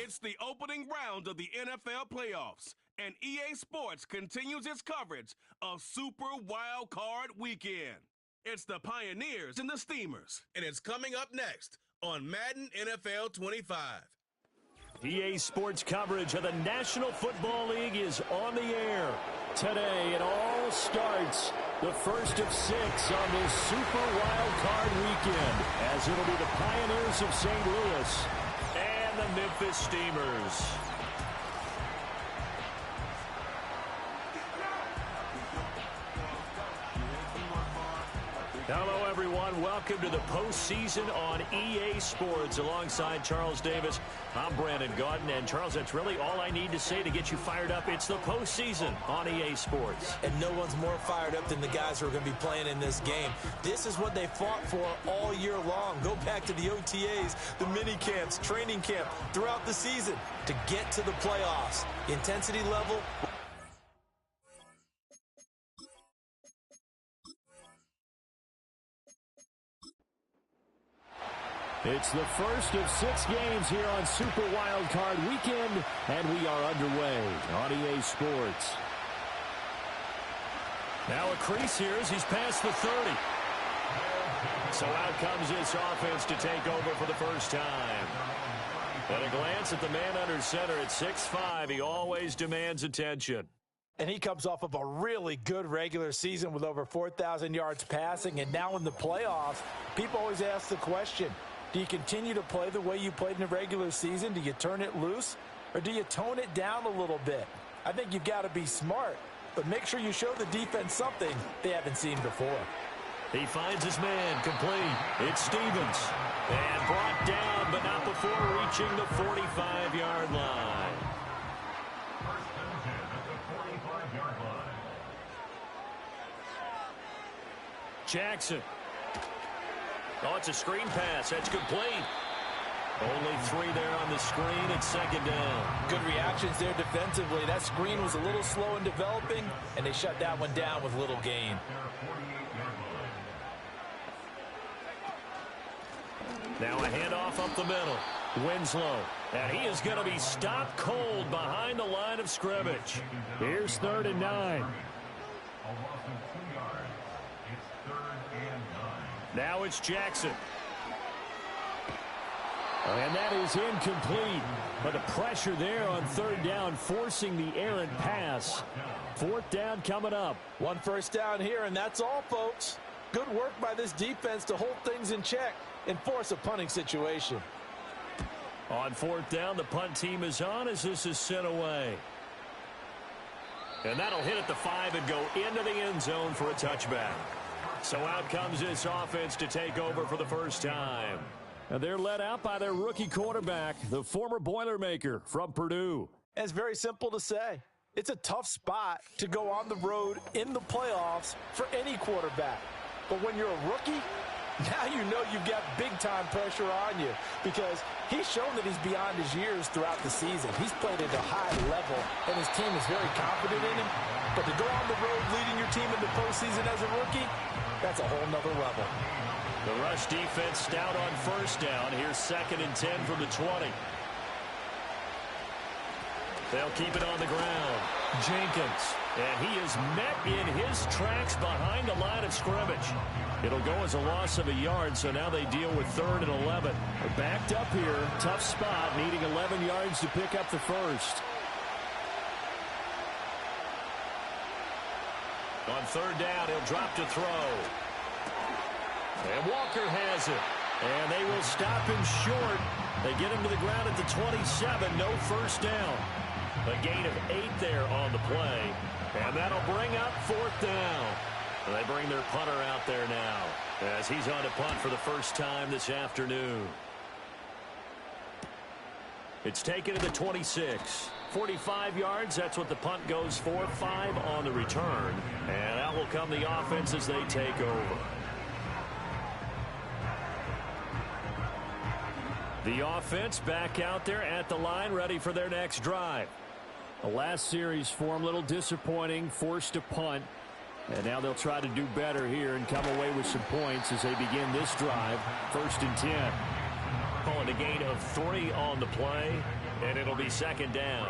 It's the opening round of the NFL playoffs, and EA Sports continues its coverage of Super Wildcard Weekend. It's the Pioneers and the Steamers, and it's coming up next on Madden NFL 25. EA Sports coverage of the National Football League is on the air. Today it all starts, the first of 6 on this Super Wildcard Weekend, as it'll be the Pioneers of St. Louis and the Memphis Steamers. Hello, everyone. Welcome to the postseason on EA Sports. Alongside Charles Davis, I'm Brandon Gaudin. And, Charles, that's really all I need to say to get you fired up. It's the postseason on EA Sports. And no one's more fired up than the guys who are going to be playing in this game. This is what they fought for all year long. Go back to the OTAs, the mini camps, training camp, throughout the season to get to the playoffs. Intensity level. It's the first of 6 games here on Super Wildcard Weekend, and we are underway on EA Sports. Now a crease here as he's past the 30. So out comes this offense to take over for the first time. At a glance at the man under center at 6'5", he always demands attention. And he comes off of a really good regular season with over 4,000 yards passing, and now in the playoffs, people always ask the question, do you continue to play the way you played in the regular season? Do you turn it loose? Or do you tone it down a little bit? I think you've got to be smart, but make sure you show the defense something they haven't seen before. He finds his man complete. It's Stevens. And brought down, but not before reaching the 45-yard line. Jackson. Oh, it's a screen pass. That's complete. Only 3 there on the screen. It's second down. Good reactions there defensively. That screen was a little slow in developing, and they shut that one down with little gain. Now a handoff up the middle. Winslow. And he is going to be stopped cold behind the line of scrimmage. Here's 3rd and 9. Now it's Jackson. And that is incomplete. But the pressure there on 3rd down, forcing the errant pass. 4th down coming up. 1 first down here, and that's all, folks. Good work by this defense to hold things in check and force a punting situation. On 4th down, the punt team is on as this is sent away. And that'll hit at the 5 and go into the end zone for a touchback. So out comes this offense to take over for the first time. And they're led out by their rookie quarterback, the former Boilermaker from Purdue. It's very simple to say. It's a tough spot to go on the road in the playoffs for any quarterback. But when you're a rookie, now you know you've got big-time pressure on you because he's shown that he's beyond his years throughout the season. He's played at a high level, and his team is very confident in him. But to go on the road leading your team in the postseason as a rookie, that's a whole nother level. The rush defense stout on 1st down. Here's 2nd and 10 from the 20. They'll keep it on the ground. Jenkins. And he is met in his tracks behind the line of scrimmage. It'll go as a loss of a yard, so now they deal with 3rd and 11. They're backed up here. Tough spot, needing 11 yards to pick up the first. On 3rd down, he'll drop to throw. And Walker has it. And they will stop him short. They get him to the ground at the 27. No first down. A gain of 8 there on the play. And that'll bring up 4th down. And they bring their punter out there now as he's on to punt for the first time this afternoon. It's taken to the 26. 45 yards, that's what the punt goes for. 5 on the return. And out will come the offense as they take over. The offense back out there at the line, ready for their next drive. The last series for them, a little disappointing, forced to punt. And now they'll try to do better here and come away with some points as they begin this drive. 1st and 10. calling a gain of 3 on the play, and it'll be second down.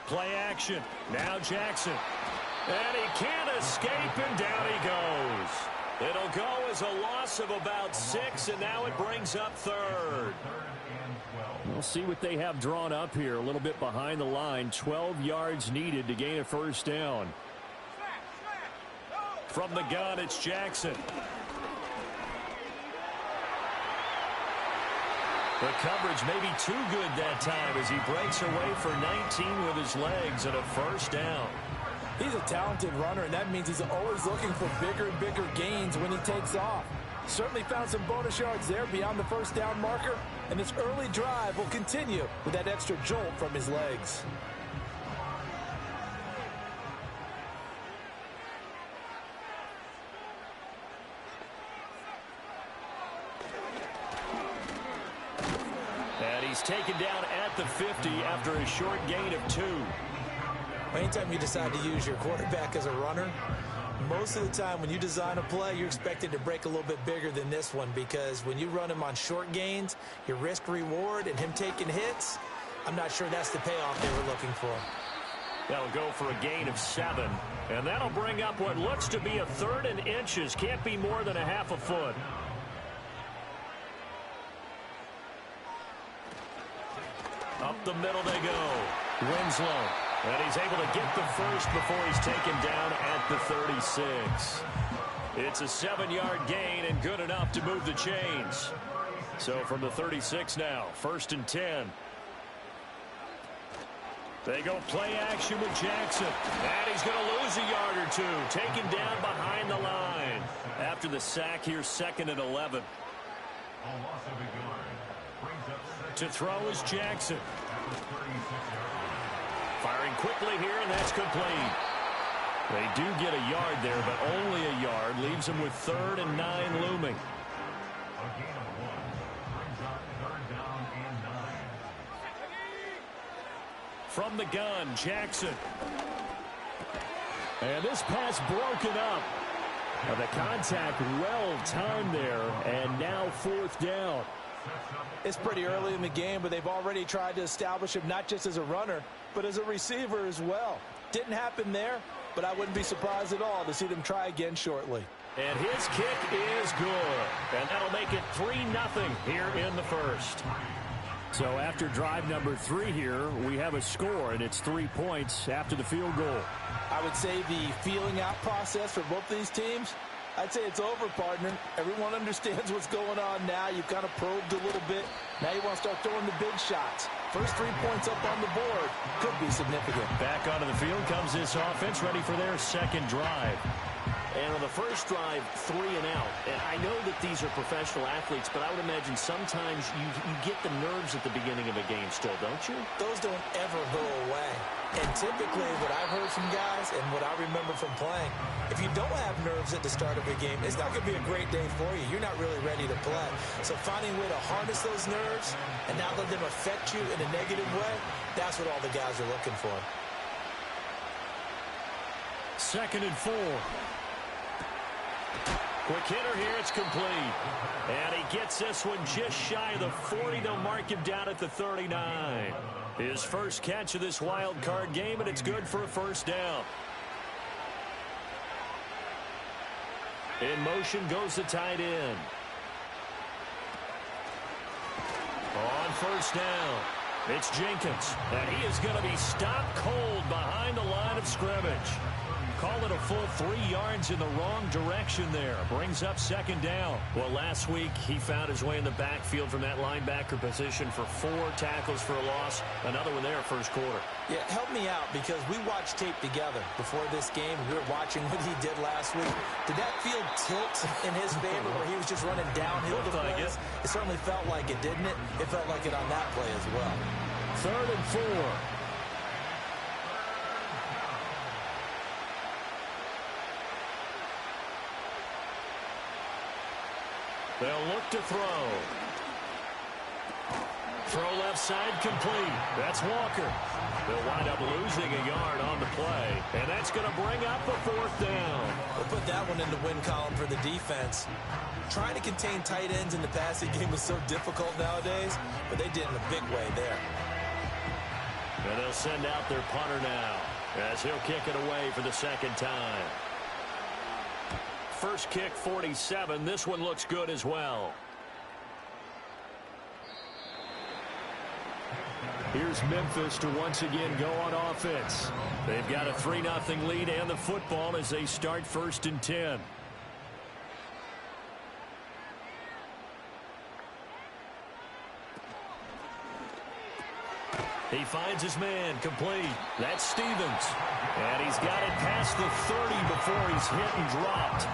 Play action. Now Jackson. And he can't escape, and down he goes. It'll go as a loss of about 6, and now it brings up third. We'll see what they have drawn up here. A little bit behind the line. 12 yards needed to gain a first down. From the gun, it's Jackson. The coverage may be too good that time as he breaks away for 19 with his legs and a first down. He's a talented runner, and that means he's always looking for bigger and bigger gains when he takes off. Certainly found some bonus yards there beyond the first down marker, and this early drive will continue with that extra jolt from his legs. And he's taken down at the 50 after a short gain of 2. Anytime you decide to use your quarterback as a runner, most of the time when you design a play, you're expected to break a little bit bigger than this one, because when you run him on short gains, your risk-reward and him taking hits, I'm not sure that's the payoff they were looking for. That'll go for a gain of 7, and that'll bring up what looks to be a 3rd and inches. Can't be more than a half a foot. Up the middle they go. Winslow. And he's able to get the first before he's taken down at the 36. It's a 7-yard gain and good enough to move the chains. So from the 36 now, 1st and 10. They go play action with Jackson. And he's going to lose a yard or 2. Taken down behind the line. After the sack here, 2nd and 11. To throw is Jackson. Firing quickly here, and that's complete. They do get a yard there, but only a yard. Leaves them with 3rd and 9 looming. From the gun, Jackson. And this pass broken up. Now the contact well timed there, and now 4th down. It's pretty early in the game, but they've already tried to establish him not just as a runner, but as a receiver as well. Didn't happen there, but I wouldn't be surprised at all to see them try again shortly. And his kick is good. And that'll make it 3-0 here in the first. So after drive number 3 here, we have a score, and it's 3 points after the field goal. I would say the feeling out process for both these teams, I'd say it's over, partner. Everyone understands what's going on now. You've kind of probed a little bit. Now you want to start throwing the big shots. First 3 points up on the board could be significant. Back onto the field comes this offense, ready for their second drive. And on the first drive, 3 and out. And I know that these are professional athletes, but I would imagine sometimes you get the nerves at the beginning of a game still, don't you? Those don't ever go away. And typically what I've heard from guys and what I remember from playing, if you don't have nerves at the start of a game, it's not going to be a great day for you. You're not really ready to play. So finding a way to harness those nerves and not let them affect you in a negative way, that's what all the guys are looking for. 2nd and 4. Quick hitter here, it's complete. And he gets this one just shy of the 40. They'll mark him down at the 39. His first catch of this wild card game, and it's good for a first down. In motion goes the tight end. On first down, it's Jenkins. And he is going to be stopped cold behind the line of scrimmage. Call it a full 3 yards in the wrong direction there. Brings up 2nd down. Well, last week he found his way in the backfield from that linebacker position for 4 tackles for a loss. Another one there first quarter. Yeah, help me out, because we watched tape together before this game. We were watching what he did last week. Did that field tilt in his favor where he was just running downhill to plays? It certainly felt like it, didn't it? It felt like it on that play as well. 3rd and 4. They'll look to throw. Throw left side complete. That's Walker. They'll wind up losing a yard on the play, and that's going to bring up a fourth down. We'll put that one in the win column for the defense. Trying to contain tight ends in the passing game is so difficult nowadays, but they did it in a big way there. And they'll send out their punter now, as he'll kick it away for the second time. First kick, 47. This one looks good as well. Here's Memphis to once again go on offense. They've got a 3-0 lead and the football as they start 1st and 10. He finds his man complete. That's Stevens. And he's got it past the 30 before he's hit and dropped.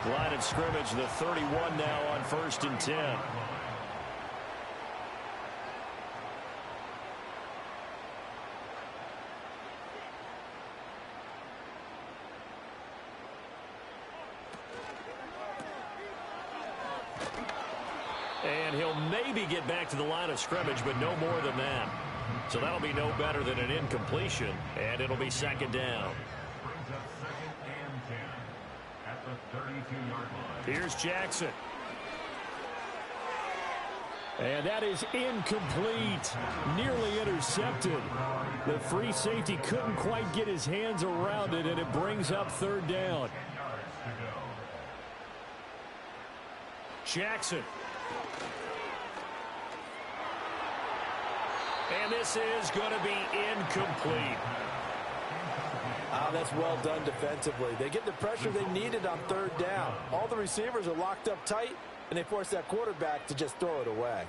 Line of scrimmage, the 31 now on 1st and 10. And he'll maybe get back to the line of scrimmage, but no more than that. So that'll be no better than an incompletion, and it'll be 2nd down. Here's Jackson. And that is incomplete. Nearly intercepted. The free safety couldn't quite get his hands around it, and it brings up 3rd down. Jackson. And this is going to be incomplete. That's well done defensively. They get the pressure they needed on 3rd down. All the receivers are locked up tight, and they force that quarterback to just throw it away.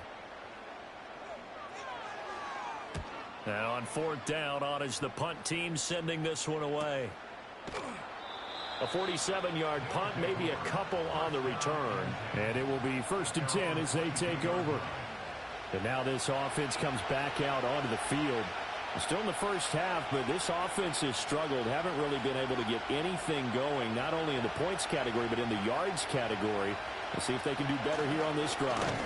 Now on 4th down, on is the punt team sending this one away. A 47-yard punt, maybe a couple on the return. And it will be 1st and 10 as they take over. And now this offense comes back out onto the field. Still in the first half, but this offense has struggled. Haven't really been able to get anything going, not only in the points category, but in the yards category. Let's see if they can do better here on this drive.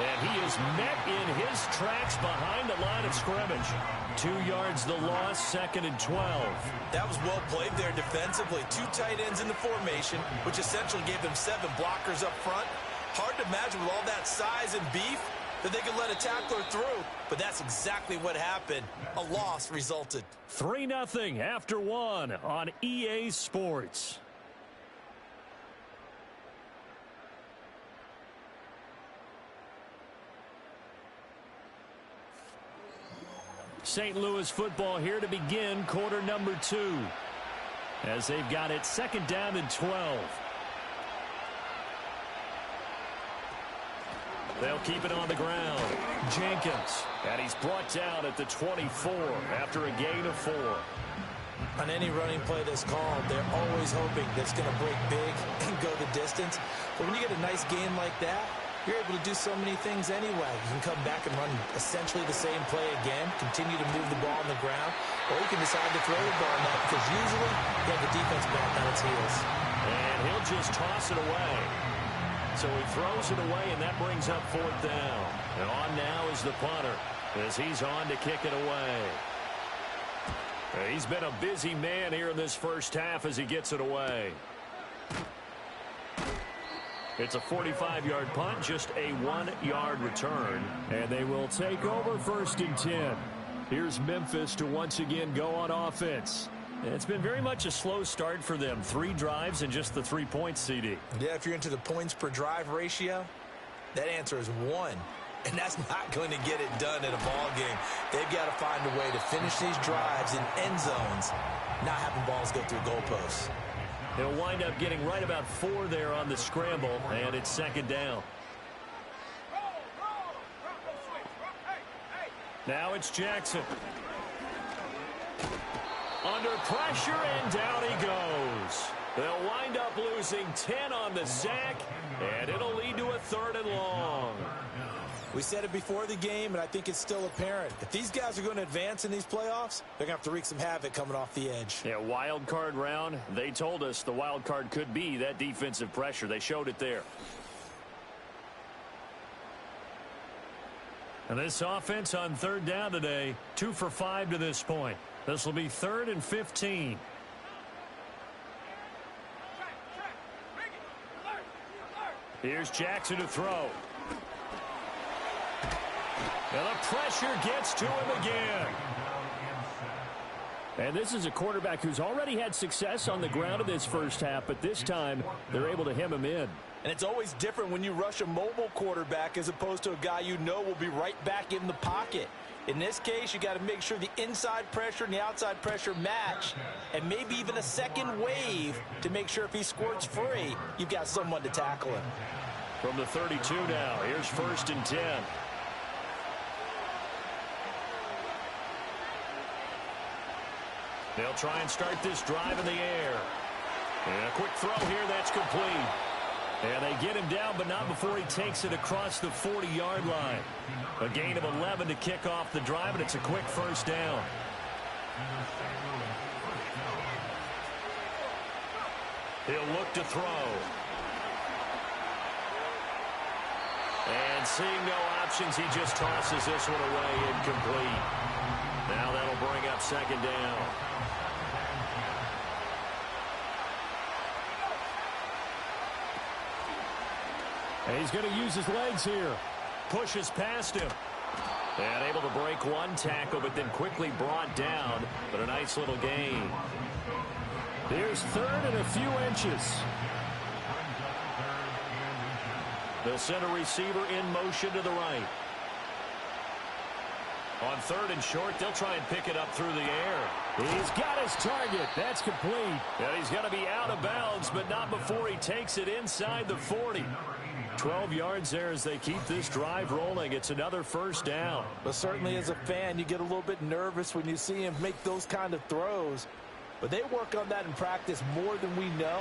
And he is met in his tracks behind the line of scrimmage. 2 yards the loss, 2nd and 12. That was well played there defensively. 2 tight ends in the formation, which essentially gave them 7 blockers up front. Hard to imagine with all that size and beef that they could let a tackler through, but that's exactly what happened. A loss resulted. 3-0 after 1 on EA Sports. St. Louis football here to begin quarter number 2, as they've got it 2nd down and 12. They'll keep it on the ground. Jenkins. And he's brought down at the 24 after a gain of 4. On any running play that's called, they're always hoping that it's going to break big and go the distance. But when you get a nice gain like that, you're able to do so many things anyway. You can come back and run essentially the same play again, continue to move the ball on the ground, or you can decide to throw the ball now because usually you have the defense back on its heels. And he'll just toss it away. So he throws it away, and that brings up 4th down. And on now is the punter as he's on to kick it away. He's been a busy man here in this first half as he gets it away. It's a 45-yard punt, just a 1-yard return. And they will take over 1st and 10. Here's Memphis to once again go on offense. It's been very much a slow start for them. 3 drives and just the 3 points, CD. Yeah, if you're into the points per drive ratio, that answer is 1. And that's not going to get it done in a ball game. They've got to find a way to finish these drives in end zones, not having balls go through goalposts. They'll wind up getting right about 4 there on the scramble, and it's 2nd down. Now it's Jackson. Under pressure, and down he goes. They'll wind up losing 10 on the sack, and it'll lead to a 3rd and long. We said it before the game, and I think it's still apparent. If these guys are going to advance in these playoffs, they're going to have to wreak some havoc coming off the edge. Yeah, wild card round. They told us the wild card could be that defensive pressure. They showed it there. And this offense on third down today, 2 for 5 to this point. This will be 3rd and 15. Here's Jackson to throw. And the pressure gets to him again. And this is a quarterback who's already had success on the ground in this first half, but this time they're able to hem him in. And it's always different when you rush a mobile quarterback as opposed to a guy you know will be right back in the pocket. In this case, you got to make sure the inside pressure and the outside pressure match, and maybe even a second wave to make sure if he squirts free, you've got someone to tackle him. From the 32 now, here's 1st and 10. They'll try and start this drive in the air. And a quick throw here, that's complete. And they get him down, but not before he takes it across the 40-yard line. A gain of 11 to kick off the drive, and it's a quick first down. He'll look to throw. And seeing no options, he just tosses this one away, incomplete. Now that'll bring up 2nd down. And he's going to use his legs here. Pushes past him. And able to break one tackle, but then quickly brought down. But a nice little gain. Here's 3rd and a few inches. They'll send a receiver in motion to the right. On 3rd and short, they'll try and pick it up through the air. He's got his target. That's complete. And he's going to be out of bounds, but not before he takes it inside the 40. 12 yards there as they keep this drive rolling. It's another first down. But certainly as a fan, you get a little bit nervous when you see him make those kind of throws. But they work on that in practice more than we know.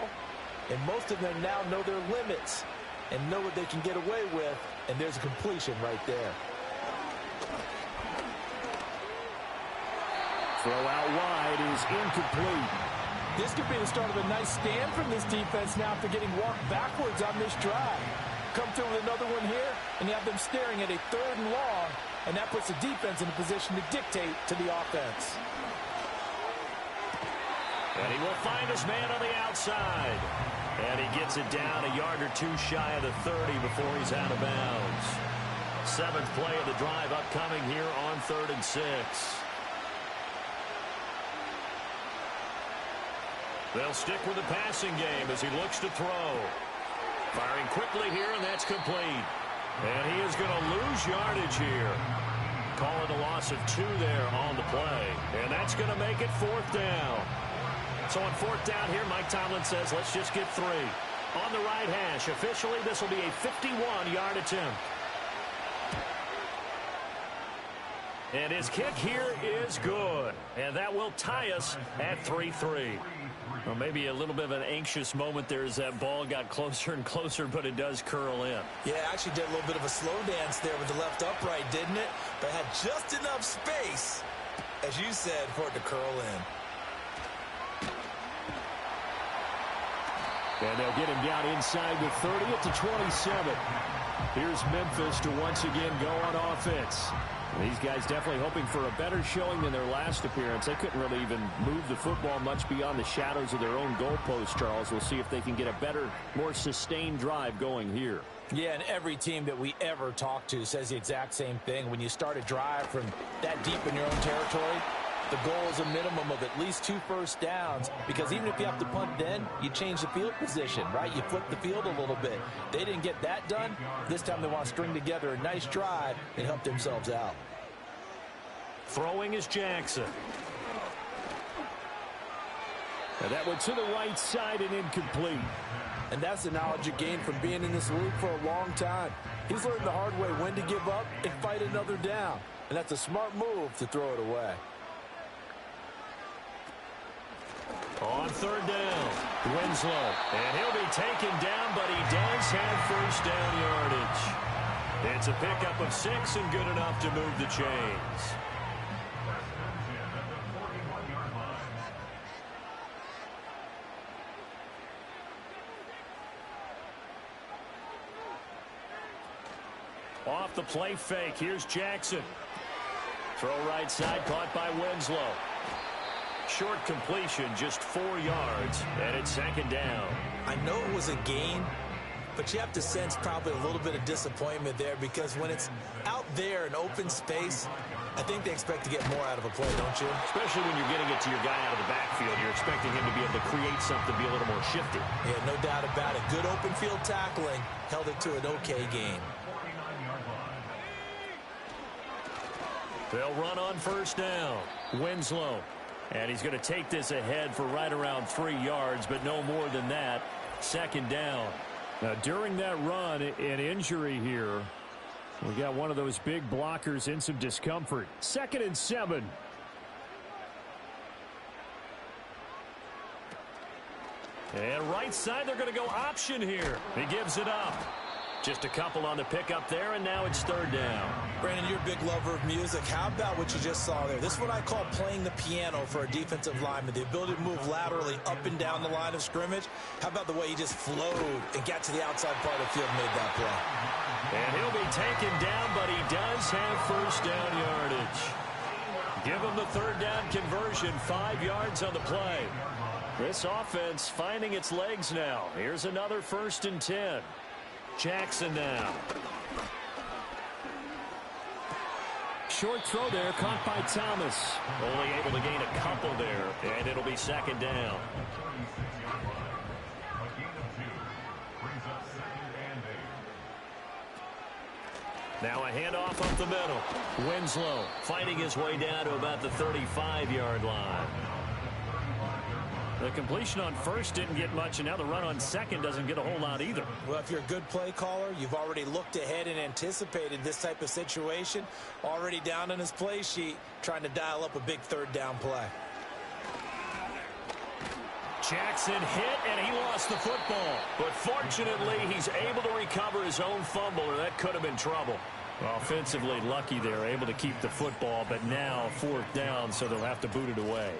And most of them now know their limits and know what they can get away with. And there's a completion right there. Throw out wide is incomplete. This could be the start of a nice stand from this defense now after getting walked backwards on this drive. Come through with another one here, and you have them staring at a 3rd and long, and that puts the defense in a position to dictate to the offense. And he will find his man on the outside. And he gets it down a yard or two shy of the 30 before he's out of bounds. 7th play of the drive upcoming here on 3rd and 6. They'll stick with the passing game as he looks to throw. Firing quickly here, and that's complete. And he is going to lose yardage here. Call it a loss of 2 there on the play. And that's going to make it 4th down. So on 4th down here, Mike Tomlin says, let's just get 3. On the right hash, officially, this will be a 51-yard attempt. And his kick here is good. And that will tie us at 3-3. Well, maybe a little bit of an anxious moment there as that ball got closer and closer, but it does curl in. Yeah, actually did a little bit of a slow dance there with the left upright, didn't it? But had just enough space, as you said, for it to curl in. And they'll get him down inside the 30 at the 27. Here's Memphis to once again go on offense. These guys definitely hoping for a better showing than their last appearance. They couldn't really even move the football much beyond the shadows of their own goalpost, Charles. We'll see if they can get a better, more sustained drive going here. Yeah, and every team that we ever talk to says the exact same thing. When you start a drive from that deep in your own territory, the goal is a minimum of at least 2 first downs, because even if you have to punt then, you change the field position, right? You flip the field a little bit. They didn't get that done. This time they want to string together a nice drive and help themselves out. Throwing is Jackson. And that one to the right side and incomplete. And that's the knowledge you gain from being in this league for a long time. He's learned the hard way when to give up and fight another down. And that's a smart move to throw it away. On 3rd down, Winslow. And he'll be taken down, but he does have first down yardage. It's a pickup of 6 and good enough to move the chains. Off the play fake, here's Jackson. Throw right side, caught by Winslow. Short completion, just 4 yards, and it's second down. I know it was a gain, but you have to sense probably a little bit of disappointment there, because when it's out there in open space, I think they expect to get more out of a play, don't you? Especially when you're getting it to your guy out of the backfield. You're expecting him to be able to create something, be a little more shifty. Yeah, no doubt about it. Good open field tackling held it to an okay gain. They'll run on first down. Winslow. And he's going to take this ahead for right around 3 yards, but no more than that. Second down. Now, during that run, an injury here. We got one of those big blockers in some discomfort. 2nd and 7. And right side, they're going to go option here. He gives it up. Just a couple on the pickup there, and now it's 3rd down. Brandon, you're a big lover of music. How about what you just saw there? This is what I call playing the piano for a defensive lineman. The ability to move laterally up and down the line of scrimmage. How about the way he just flowed and got to the outside part of the field and made that play? And he'll be taken down, but he does have first down yardage. Give him the 3rd down conversion, 5 yards on the play. This offense finding its legs now. Here's another 1st and 10. Jackson now. Short throw there, caught by Thomas. Only able to gain a couple there, and it'll be 2nd down. Now a handoff up the middle. Winslow fighting his way down to about the 35-yard line. The completion on first didn't get much, and now the run on second doesn't get a whole lot either. Well, if you're a good play caller, you've already looked ahead and anticipated this type of situation. Already down on his play sheet, trying to dial up a big 3rd down play. Jackson hit, and he lost the football. But fortunately, he's able to recover his own fumble, or that could have been trouble. Offensively lucky they're able to keep the football, but now 4th down, so they'll have to boot it away.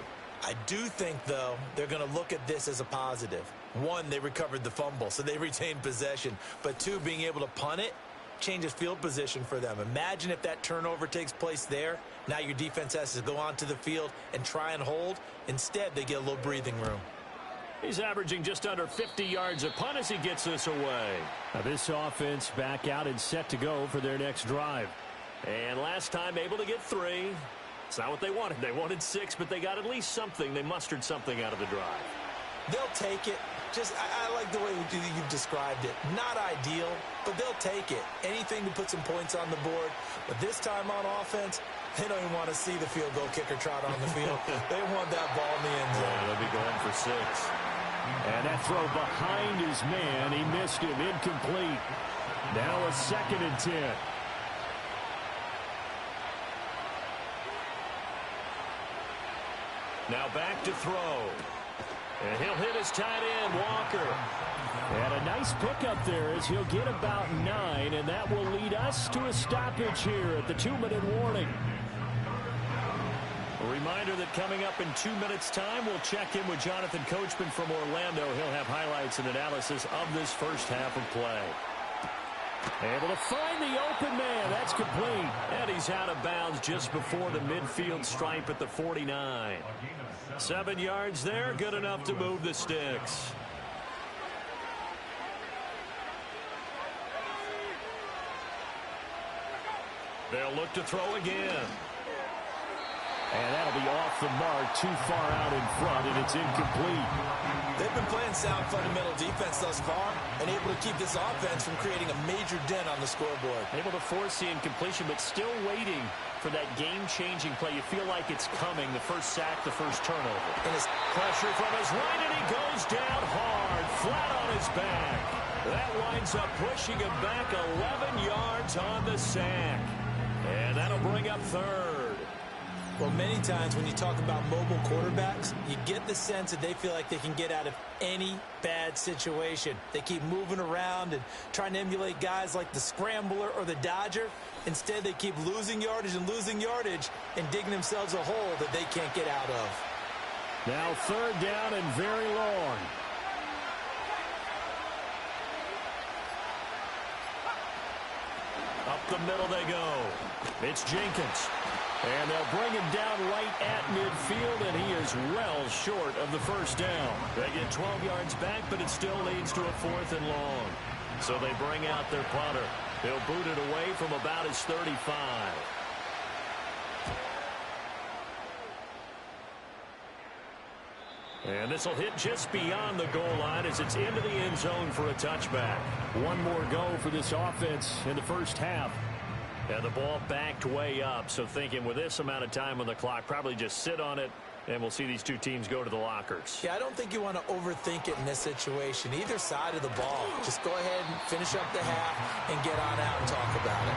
I do think, though, they're going to look at this as a positive. 1, they recovered the fumble, so they retained possession. But 2, being able to punt it changes field position for them. Imagine if that turnover takes place there. Now your defense has to go onto the field and try and hold. Instead, they get a little breathing room. He's averaging just under 50 yards a punt as he gets this away. Now this offense back out and set to go for their next drive. And last time able to get 3. It's not what they wanted. They wanted 6, but they got at least something. They mustered something out of the drive. They'll take it. I like the way you've described it. Not ideal, but they'll take it. Anything to put some points on the board. But this time on offense, they don't even want to see the field goal kicker trot on the field. They want that ball in the end zone. Yeah, they'll be going for 6. And that throw behind his man. He missed him. Incomplete. Now a 2nd and 10. Now back to throw. And he'll hit his tight end, Walker. And a nice pickup there as he'll get about 9, and that will lead us to a stoppage here at the 2-minute warning. A reminder that coming up in 2 minutes' time, we'll check in with Jonathan Coachman from Orlando. He'll have highlights and analysis of this first half of play. Able to find the open man. That's complete. And he's out of bounds just before the midfield stripe at the 49. 7 yards there, good enough to move the sticks. They'll look to throw again. And that'll be off the mark, too far out in front, and it's incomplete. They've been playing sound fundamental defense thus far and able to keep this offense from creating a major dent on the scoreboard. Able to force the incompletion, but still waiting for that game-changing play. You feel like it's coming, the first sack, the first turnover. And his pressure from his right, and he goes down hard, flat on his back. That winds up pushing him back 11 yards on the sack. And that'll bring up 3rd. Well, many times when you talk about mobile quarterbacks, you get the sense that they feel like they can get out of any bad situation. They keep moving around and trying to emulate guys like the Scrambler or the Dodger. Instead, they keep losing yardage and digging themselves a hole that they can't get out of. Now 3rd down and very long. Up the the middle they go. It's Jenkins. And they'll bring him down right at midfield, and he is well short of the first down. They get 12 yards back, but it still leads to a 4th and long. So they bring out their punter. He'll boot it away from about his 35. And this will hit just beyond the goal line as it's into the end zone for a touchback. One more go for this offense in the first half. And the ball backed way up, so thinking with this amount of time on the clock, probably just sit on it, and we'll see these two teams go to the lockers. Yeah, I don't think you want to overthink it in this situation. Either side of the ball. Just go ahead and finish up the half and get on out and talk about it.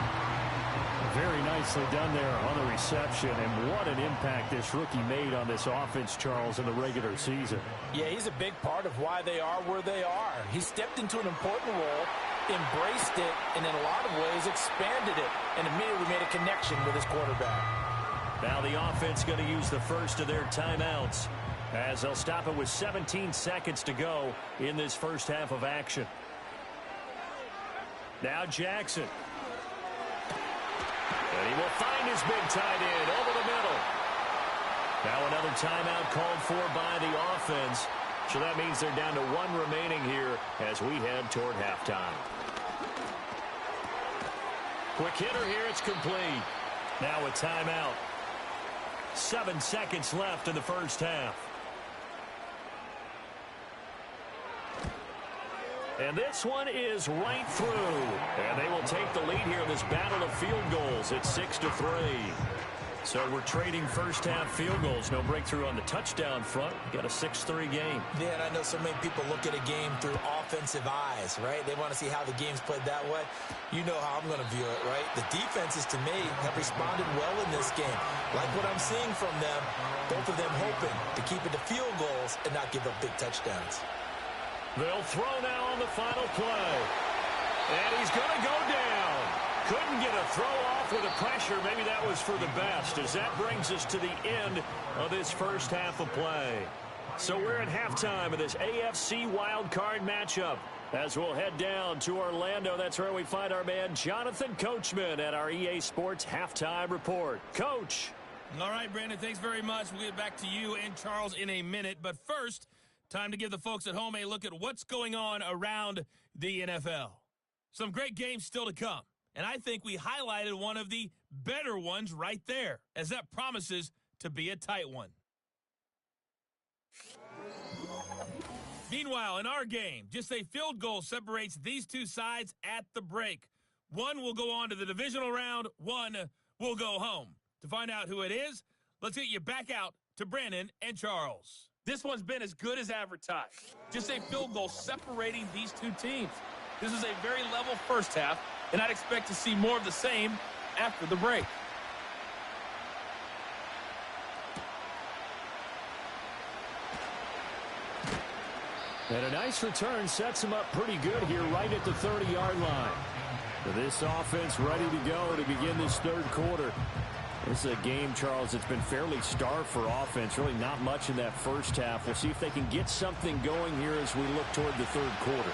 Very nicely done there on the reception, and what an impact this rookie made on this offense, Charles, in the regular season. Yeah, he's a big part of why they are where they are. He stepped into an important role, embraced it, and in a lot of ways expanded it, and immediately made a connection with his quarterback. Now the offense going to use the first of their timeouts as they'll stop it with 17 seconds to go in this first half of action. Now Jackson. And he will find his big tight end over the middle. Now another timeout called for by the offense. So that means they're down to 1 remaining here as we head toward halftime. Quick hitter here. It's complete. Now a timeout. 7 seconds left in the first half. And this one is right through. And they will take the lead here in this battle of field goals at 6-3. So we're trading first half field goals. No breakthrough on the touchdown front. Got a 6-3 game. Yeah, and I know so many people look at a game through offensive eyes, right? They want to see how the game's played that way. You know how I'm going to view it, right? The defenses, to me, have responded well in this game. Like what I'm seeing from them, both of them hoping to keep it to field goals and not give up big touchdowns. They'll throw now on the final play. And he's going to go down. Couldn't get a throw off with the pressure. Maybe that was for the best, as that brings us to the end of this first half of play. So we're at halftime of this AFC Wildcard matchup as we'll head down to Orlando. That's where we find our man Jonathan Coachman at our EA Sports Halftime Report. Coach. All right, Brandon, thanks very much. We'll get back to you and Charles in a minute. But first, time to give the folks at home a look at what's going on around the NFL. Some great games still to come. And I think we highlighted one of the better ones right there, as that promises to be a tight one. Meanwhile, in our game, just a field goal separates these two sides at the break. One will go on to the divisional round, one will go home. To find out who it is, let's get you back out to Brandon and Charles. This one's been as good as advertised. Just a field goal separating these two teams. This is a very level first half, and I'd expect to see more of the same after the break. And a nice return sets him up pretty good here right at the 30-yard line. This offense ready to go to begin this third quarter. This is a game, Charles, that's been fairly starved for offense. Really not much in that first half. We'll see if they can get something going here as we look toward the third quarter.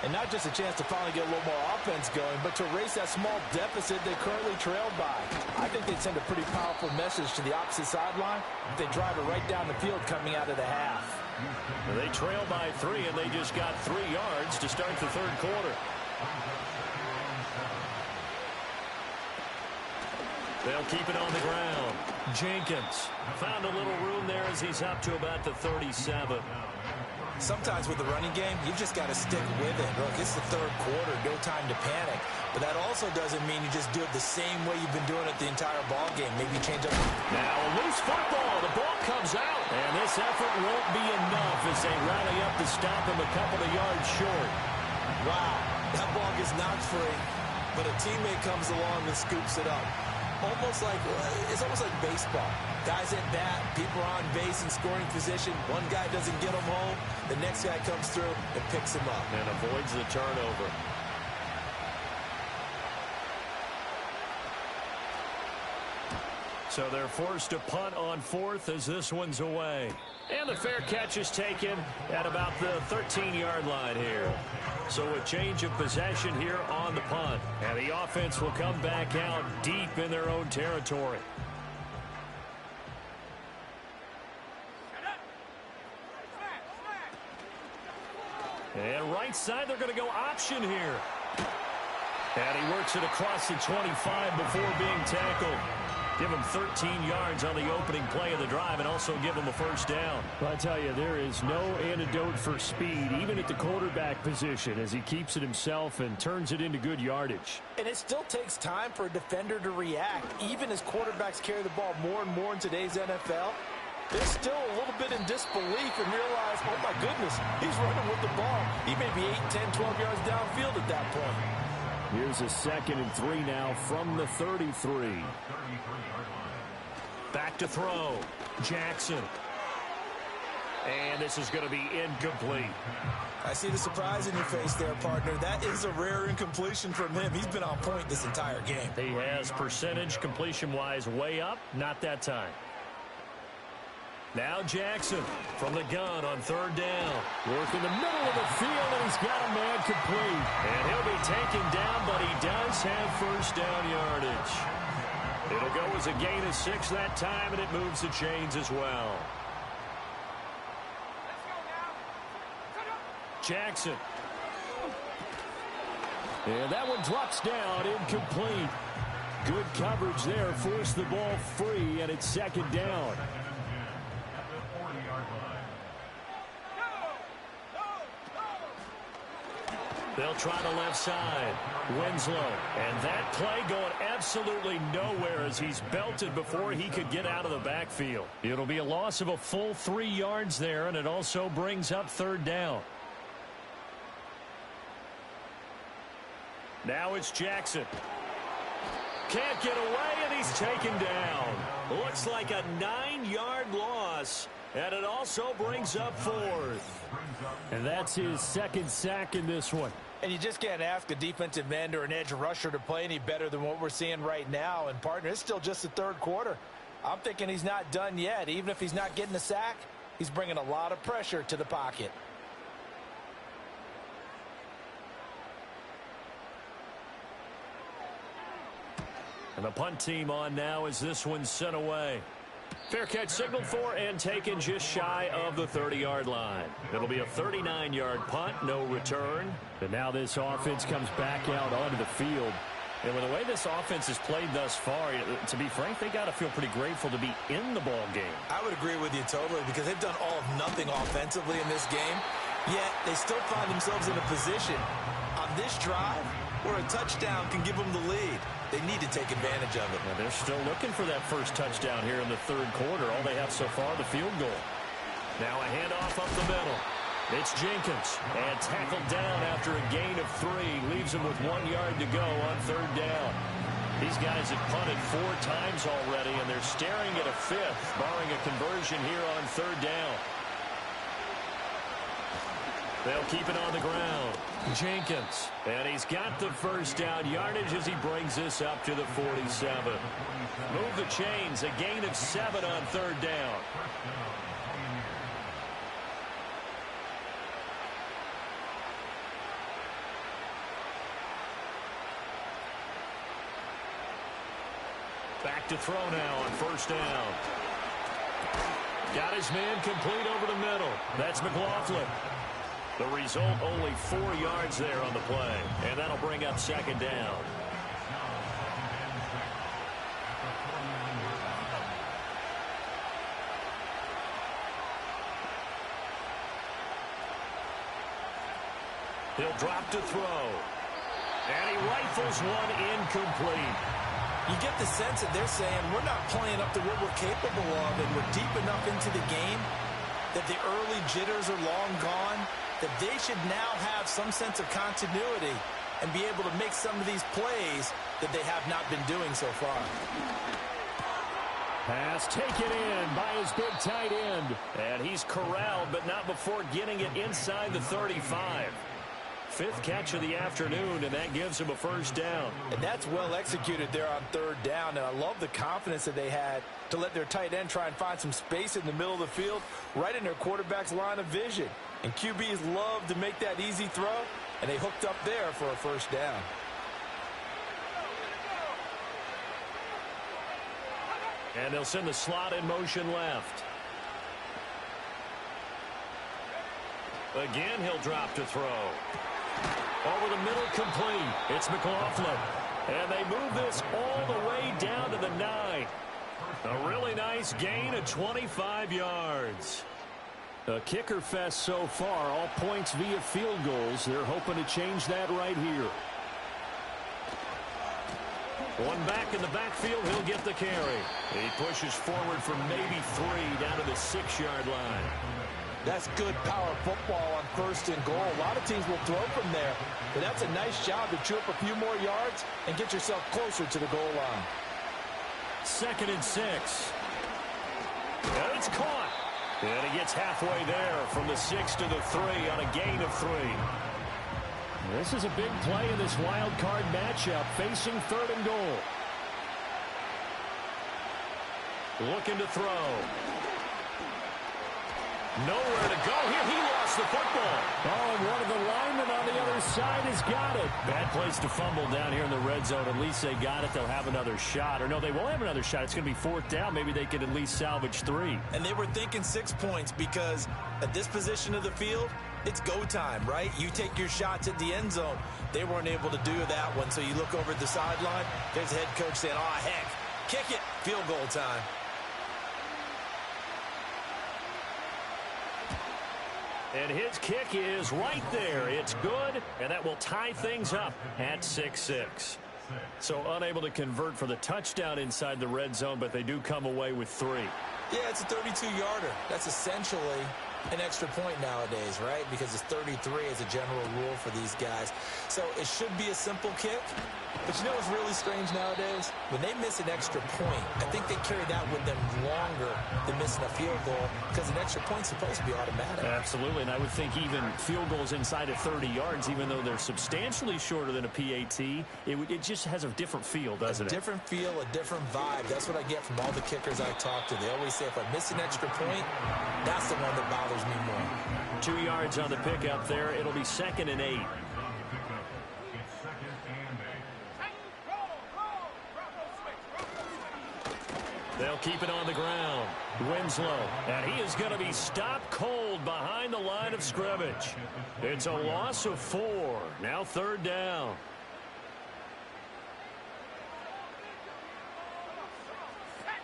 And not just a chance to finally get a little more offense going, but to erase that small deficit they currently trailed by. I think they'd send a pretty powerful message to the opposite sideline if they drive it right down the field coming out of the half. They trail by 3, and they just got 3 yards to start the third quarter. They'll keep it on the ground. Jenkins found a little room there as he's up to about the 37. Sometimes with the running game, you've just got to stick with it. Look, it's the third quarter, no time to panic. But that also doesn't mean you just do it the same way you've been doing it the entire ball game. Maybe change up. Now a loose football. The ball comes out. And this effort won't be enough as they rally up to stop him a couple of yards short. Wow, that ball gets knocked free, but a teammate comes along and scoops it up. It's almost like baseball. Guys at bat, people are on base in scoring position. One guy doesn't get him home. The next guy comes through and picks him up. And avoids the turnover. So they're forced to punt on fourth as this one's away. And the fair catch is taken at about the 13-yard line here. So a change of possession here on the punt. And the offense will come back out deep in their own territory. And right side, they're going to go option here. And he works it across the 25 before being tackled. Give him 13 yards on the opening play of the drive and also give him a first down. Well, I tell you, there is no antidote for speed, even at the quarterback position, as he keeps it himself and turns it into good yardage. And it still takes time for a defender to react. Even as quarterbacks carry the ball more and more in today's NFL, they're still a little bit in disbelief and realize, oh, my goodness, he's running with the ball. He may be 8, 10, 12 yards downfield at that point. Here's a 2nd and 3 now from the 33. Back to throw. Jackson. And this is going to be incomplete. I see the surprise in your face there, partner. That is a rare incompletion from him. He's been on point this entire game. He has percentage completion-wise way up. Not that time. Now Jackson from the gun on 3rd down. Work in the middle of the field, and he's got a man complete. And he'll be taken down, but he does have first down yardage. It'll go as a gain of 6 that time, and it moves the chains as well. Jackson. And that one drops down, incomplete. Good coverage there, forced the ball free, and it's 2nd down. They'll try the left side. Winslow. And that play going absolutely nowhere as he's belted before he could get out of the backfield. It'll be a loss of a full 3 yards there, and it also brings up 3rd down. Now it's Jackson. Can't get away, and he's taken down. Looks like a 9-yard loss, and it also brings up 4th. And that's his 2nd sack in this one. And you just can't ask a defensive end or an edge rusher to play any better than what we're seeing right now. And, partner, it's still just the 3rd quarter. I'm thinking he's not done yet. Even if he's not getting a sack, he's bringing a lot of pressure to the pocket. And the punt team on now as this one's sent away. Fair catch signaled for and taken just shy of the 30-yard line. It'll be a 39-yard punt, no return. And now this offense comes back out onto the field. And with the way this offense has played thus far, to be frank, they got to feel pretty grateful to be in the ball game. I would agree with you totally because they've done all of nothing offensively in this game, yet they still find themselves in a position on this drive where a touchdown can give them the lead. They need to take advantage of it. Well, they're still looking for that first touchdown here in the 3rd quarter. All they have so far, the field goal. Now a handoff up the middle. It's Jenkins. And tackled down after a gain of 3. Leaves him with 1 yard to go on 3rd down. These guys have punted 4 times already, and they're staring at a 5th, barring a conversion here on 3rd down. They'll keep it on the ground. Jenkins. And he's got the first down yardage as he brings this up to the 47. Move the chains. A gain of 7 on 3rd down. Back to throw now on 1st down. Got his man complete over the middle. That's McLaughlin. The result, only 4 yards there on the play. And that'll bring up 2nd down. He'll drop to throw. And he rifles one incomplete. You get the sense that they're saying we're not playing up to what we're capable of, and we're deep enough into the game that the early jitters are long gone, that they should now have some sense of continuity and be able to make some of these plays that they have not been doing so far. Pass taken in by his big tight end. And he's corralled, but not before getting it inside the 35. Fifth catch of the afternoon, and that gives him a first down. And that's well executed there on third down, and I love the confidence that they had to let their tight end try and find some space in the middle of the field, right in their quarterback's line of vision. And QBs love to make that easy throw, and they hooked up there for a first down. And they'll send the slot in motion left. Again, he'll drop to throw. Over the middle, complete. It's McLaughlin. And they move this all the way down to the 9. A really nice gain of 25 yards. A kicker fest so far, all points via field goals. They're hoping to change that right here. One back in the backfield, he'll get the carry. He pushes forward for maybe 3 down to the 6-yard line. That's good power football on first and goal. A lot of teams will throw from there, but that's a nice job to chew up a few more yards and get yourself closer to the goal line. 2nd and 6. And it's caught. And he gets halfway there from the 6 to the 3 on a gain of 3. This is a big play in this wild card matchup, facing 3rd and goal. Looking to throw. Nowhere to go here. He lost the football. Oh, and one of the linemen on the other side has got it. Bad place to fumble down here in the red zone. At least they got it. They'll have another shot. Or no, they won't have another shot. It's going to be 4th down. Maybe they could at least salvage 3. And they were thinking 6 points because at this position of the field, it's go time, right? You take your shots at the end zone. They weren't able to do that one. So you look over at the sideline. There's the head coach saying, oh, heck, kick it. Field goal time. And his kick is right there. It's good, and that will tie things up at 6-6. So unable to convert for the touchdown inside the red zone, but they do come away with 3. Yeah, it's a 32-yarder. That's essentially an extra point nowadays, right? Because it's 33 as a general rule for these guys. So it should be a simple kick. But you know what's really strange nowadays? When they miss an extra point, I think they carry that with them longer than missing a field goal because an extra point's supposed to be automatic. Absolutely, and I would think even field goals inside of 30 yards, even though they're substantially shorter than a PAT, it just has a different feel, doesn't it? A different feel, a different vibe. That's what I get from all the kickers I talk to. They always say if I miss an extra point, that's the one that bothers me more. 2 yards on the pickup there. It'll be 2nd and 8. They'll keep it on the ground. Winslow, and he is going to be stopped cold behind the line of scrimmage. It's a loss of 4. Now 3rd down.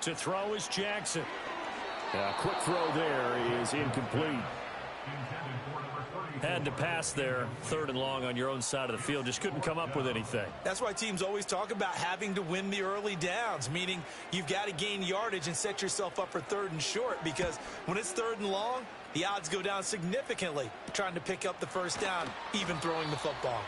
To throw is Jackson. A quick throw there is incomplete. Had to pass there, 3rd and long on your own side of the field. Just couldn't come up with anything. That's why teams always talk about having to win the early downs, meaning you've got to gain yardage and set yourself up for 3rd and short, because when it's 3rd and long, the odds go down significantly trying to pick up the first down, even throwing the football.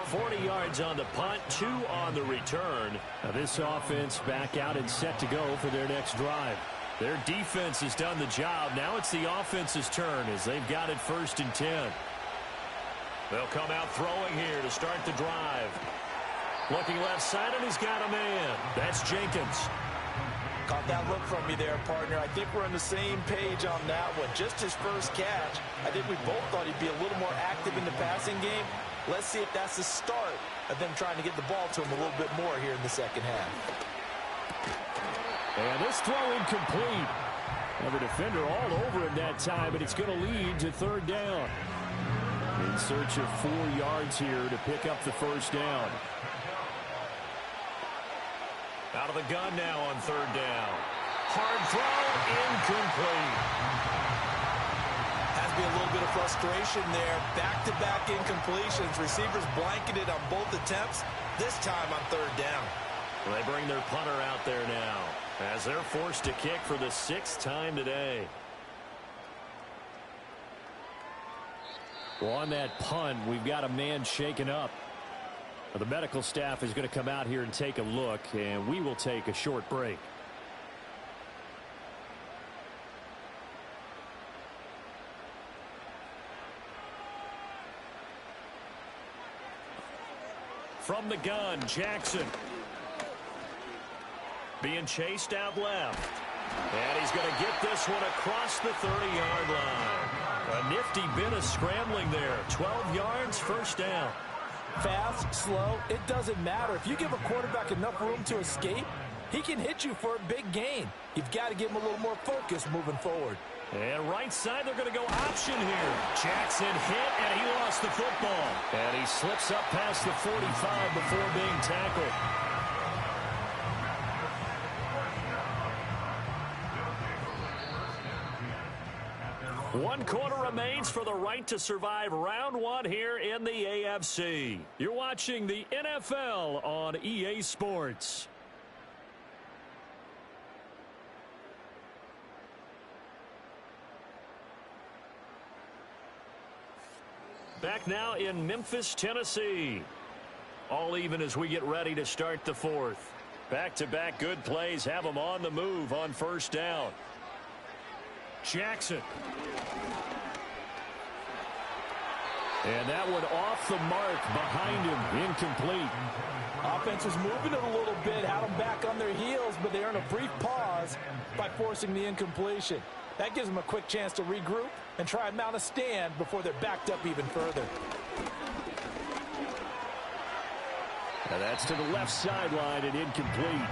40 yards on the punt, 2 on the return. Now this offense back out and set to go for their next drive. Their defense has done the job. Now it's the offense's turn as they've got it 1st and 10. They'll come out throwing here to start the drive. Looking left side, and he's got a man. That's Jenkins. Caught that look from me there, partner. I think we're on the same page on that one. Just his first catch. I think we both thought he'd be a little more active in the passing game. Let's see if that's the start of them trying to get the ball to him a little bit more here in the second half. And this throw incomplete. Now the defender all over him that time, but it's going to lead to 3rd down. In search of 4 yards here to pick up the first down. Out of the gun now on 3rd down. Hard throw, incomplete. Has to be a little bit of frustration there. Back-to-back incompletions. Receivers blanketed on both attempts, this time on 3rd down. Well, they bring their punter out there now as they're forced to kick for the 6th time today. Well, on that punt, we've got a man shaken up. The medical staff is going to come out here and take a look, and we will take a short break. From the gun, Jackson. Being chased out left. And he's going to get this one across the 30-yard line. A nifty bit of scrambling there. 12 yards, first down. Fast, slow, it doesn't matter. If you give a quarterback enough room to escape, he can hit you for a big gain. You've got to give him a little more focus moving forward. And right side, they're going to go option here. Jackson hit, and he lost the football. And he slips up past the 45 before being tackled. One quarter remains for the right to survive round one here in the AFC. You're watching the NFL on EA Sports. Back now in Memphis, Tennessee. All even as we get ready to start the fourth. Back-to-back good plays have them on the move on first down. Jackson. And that one off the mark behind him, incomplete. Offense was moving it a little bit, had them back on their heels, but they earned a brief pause by forcing the incompletion. That gives them a quick chance to regroup and try and mount a stand before they're backed up even further. Now that's to the left sideline and incomplete.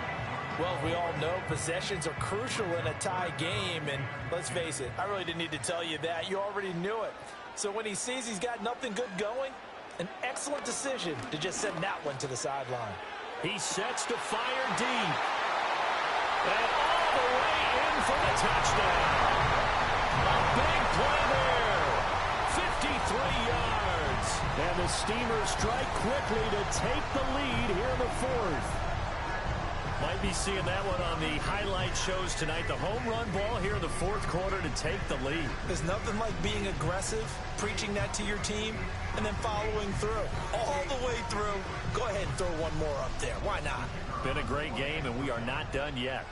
Well, as we all know, possessions are crucial in a tie game, and let's face it, I really didn't need to tell you that. You already knew it. So when he sees he's got nothing good going, an excellent decision to just send that one to the sideline. He sets to fire deep. And all the way in for the touchdown. A big play there. 53 yards. And the Steamers strike quickly to take the lead here in the fourth. Might be seeing that one on the highlight shows tonight. The home run ball here in the fourth quarter to take the lead. There's nothing like being aggressive, preaching that to your team, and then following through. All the way through. Go ahead and throw one more up there. Why not? Been a great game, and we are not done yet.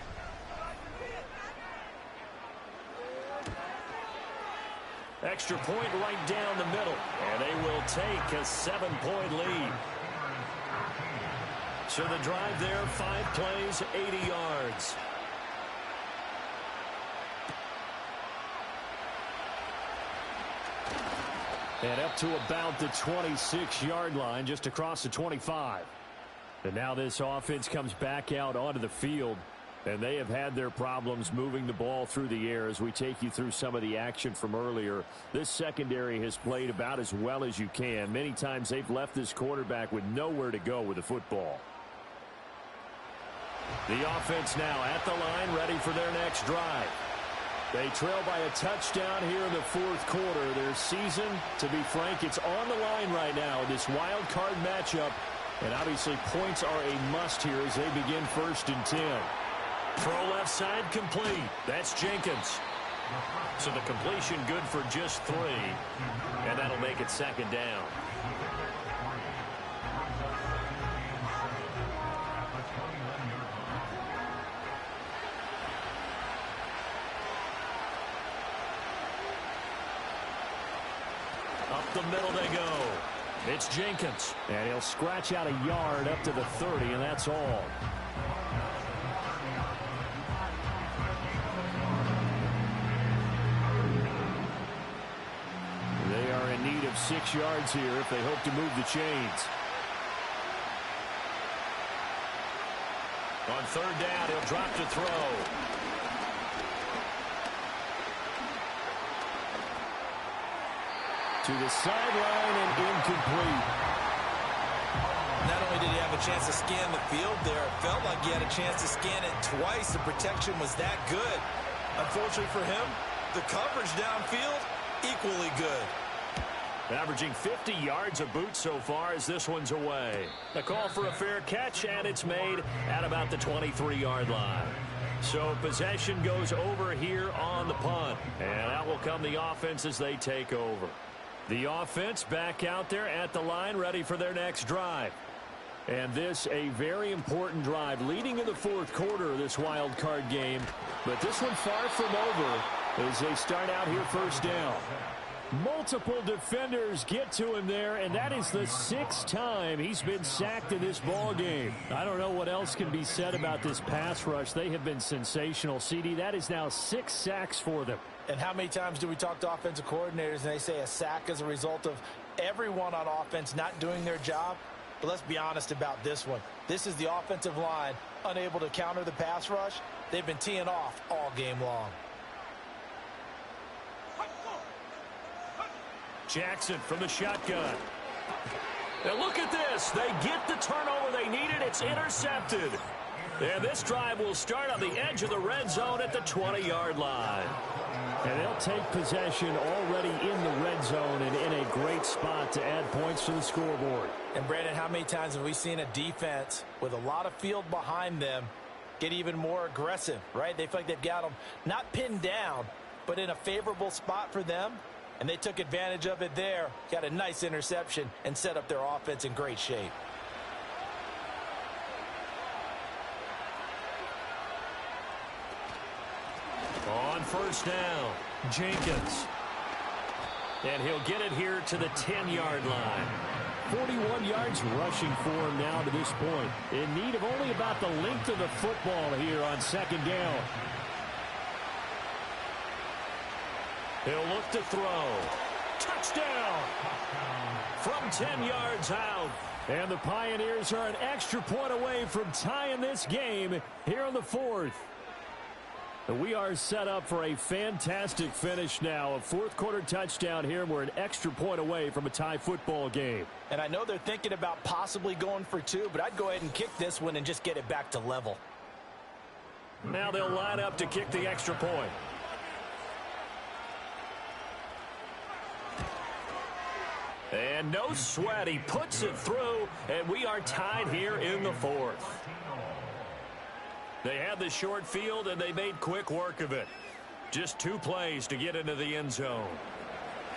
Extra point right down the middle, and they will take a 7-point lead. So the drive there, 5 plays, 80 yards. And up to about the 26-yard line, just across the 25. And now this offense comes back out onto the field. And they have had their problems moving the ball through the air as we take you through some of the action from earlier. This secondary has played about as well as you can. Many times they've left this quarterback with nowhere to go with the football. The offense now at the line, ready for their next drive. They trail by a touchdown here in the fourth quarter. Their season, to be frank, it's on the line right now in this wild card matchup. And obviously points are a must here as they begin 1st and 10. Throw left side complete. That's Jenkins. So the completion good for just 3. And that'll make it 2nd down. Up the middle they go. It's Jenkins. And he'll scratch out a yard up to the 30, and that's all. They are in need of 6 yards here if they hope to move the chains. On 3rd down, he'll drop to throw. To the sideline and incomplete. Not only did he have a chance to scan the field there, it felt like he had a chance to scan it twice. The protection was that good. Unfortunately for him, the coverage downfield, equally good. Averaging 50 yards a boot so far as this one's away. A call for a fair catch, and it's made at about the 23-yard line. So possession goes over here on the punt. And out will come the offense as they take over. The offense back out there at the line, ready for their next drive. And this a very important drive leading in the fourth quarter of this wild card game. But this one far from over as they start out here 1st down. Multiple defenders get to him there, and that is the 6th time he's been sacked in this ball game. I don't know what else can be said about this pass rush. They have been sensational. CD, that is now 6 sacks for them. And how many times do we talk to offensive coordinators and they say a sack is a result of everyone on offense not doing their job? But let's be honest about this one. This is the offensive line unable to counter the pass rush. They've been teeing off all game long. Jackson from the shotgun. Now look at this. They get the turnover they needed. It's intercepted. And this drive will start on the edge of the red zone at the 20-yard line. And they'll take possession already in the red zone and in a great spot to add points to the scoreboard. And Brandon, how many times have we seen a defense with a lot of field behind them get even more aggressive, right? They feel like they've got them not pinned down, but in a favorable spot for them. And they took advantage of it there, got a nice interception, and set up their offense in great shape. On first down, Jenkins. And he'll get it here to the 10-yard line. 41 yards rushing for him now to this point. In need of only about the length of the football here on 2nd down. He'll look to throw. Touchdown! From 10 yards out. And the Pioneers are an extra point away from tying this game here in the 4th. We are set up for a fantastic finish now. A 4th quarter touchdown here. We're an extra point away from a tie football game. And I know they're thinking about possibly going for 2, but I'd go ahead and kick this one and just get it back to level. Now they'll line up to kick the extra point. And no sweat. He puts it through, and we are tied here in the 4th. They had the short field, and they made quick work of it. Just 2 plays to get into the end zone.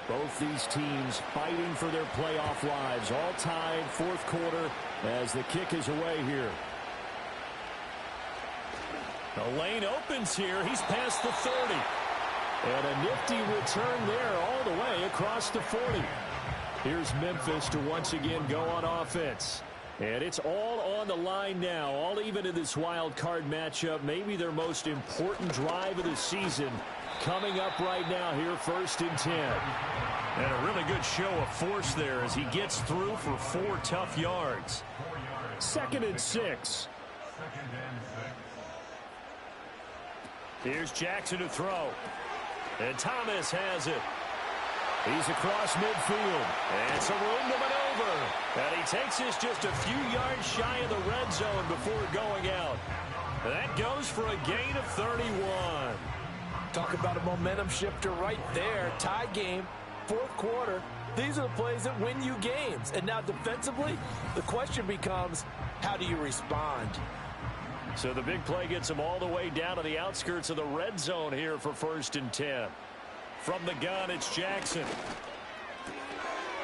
Both these teams fighting for their playoff lives. All tied, 4th quarter, as the kick is away here. The lane opens here. He's past the 30. And a nifty return there all the way across the 40. Here's Memphis to once again go on offense. And it's all on the line now, all even in this wild card matchup. Maybe their most important drive of the season coming up right now here, 1st and 10. And a really good show of force there as he gets through for 4 tough yards. 2nd and 6. Here's Jackson to throw. And Thomas has it. He's across midfield. And some room to maneuver. And he takes this just a few yards shy of the red zone before going out. That goes for a gain of 31. Talk about a momentum shifter right there. Tie game, 4th quarter. These are the plays that win you games. And now defensively, the question becomes, how do you respond? So the big play gets him all the way down to the outskirts of the red zone here for 1st and 10. From the gun, it's Jackson.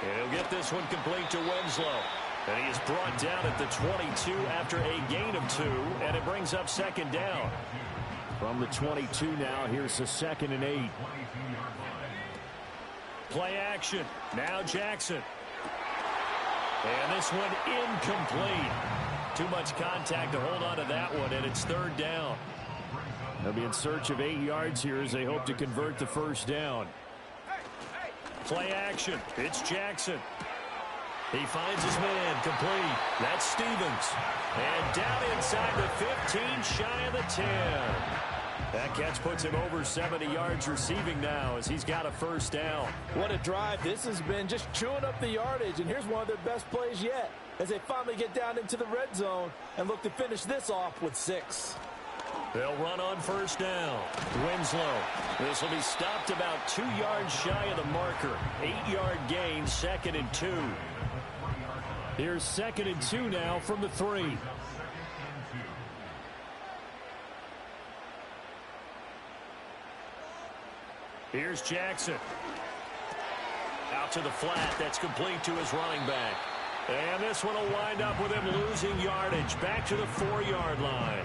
And he'll get this one complete to Winslow. And he is brought down at the 22 after a gain of 2, and it brings up 2nd down. From the 22 now, here's the 2nd and 8. Play action. Now Jackson. And this one incomplete. Too much contact to hold on to that one, and it's 3rd down. They'll be in search of 8 yards here as they hope to convert the 1st down. Play action. It's Jackson. He finds his man complete. That's Stevens. And down inside the 15, shy of the 10. That catch puts him over 70 yards receiving now as he's got a 1st down. What a drive. This has been just chewing up the yardage, and here's one of their best plays yet as they finally get down into the red zone and look to finish this off with 6. They'll run on 1st down. Winslow. This will be stopped about 2 yards shy of the marker. 8-yard gain, 2nd and 2. Here's 2nd and 2 now from the 3. Here's Jackson. Out to the flat. That's complete to his running back. And this one will wind up with him losing yardage. Back to the 4-yard line.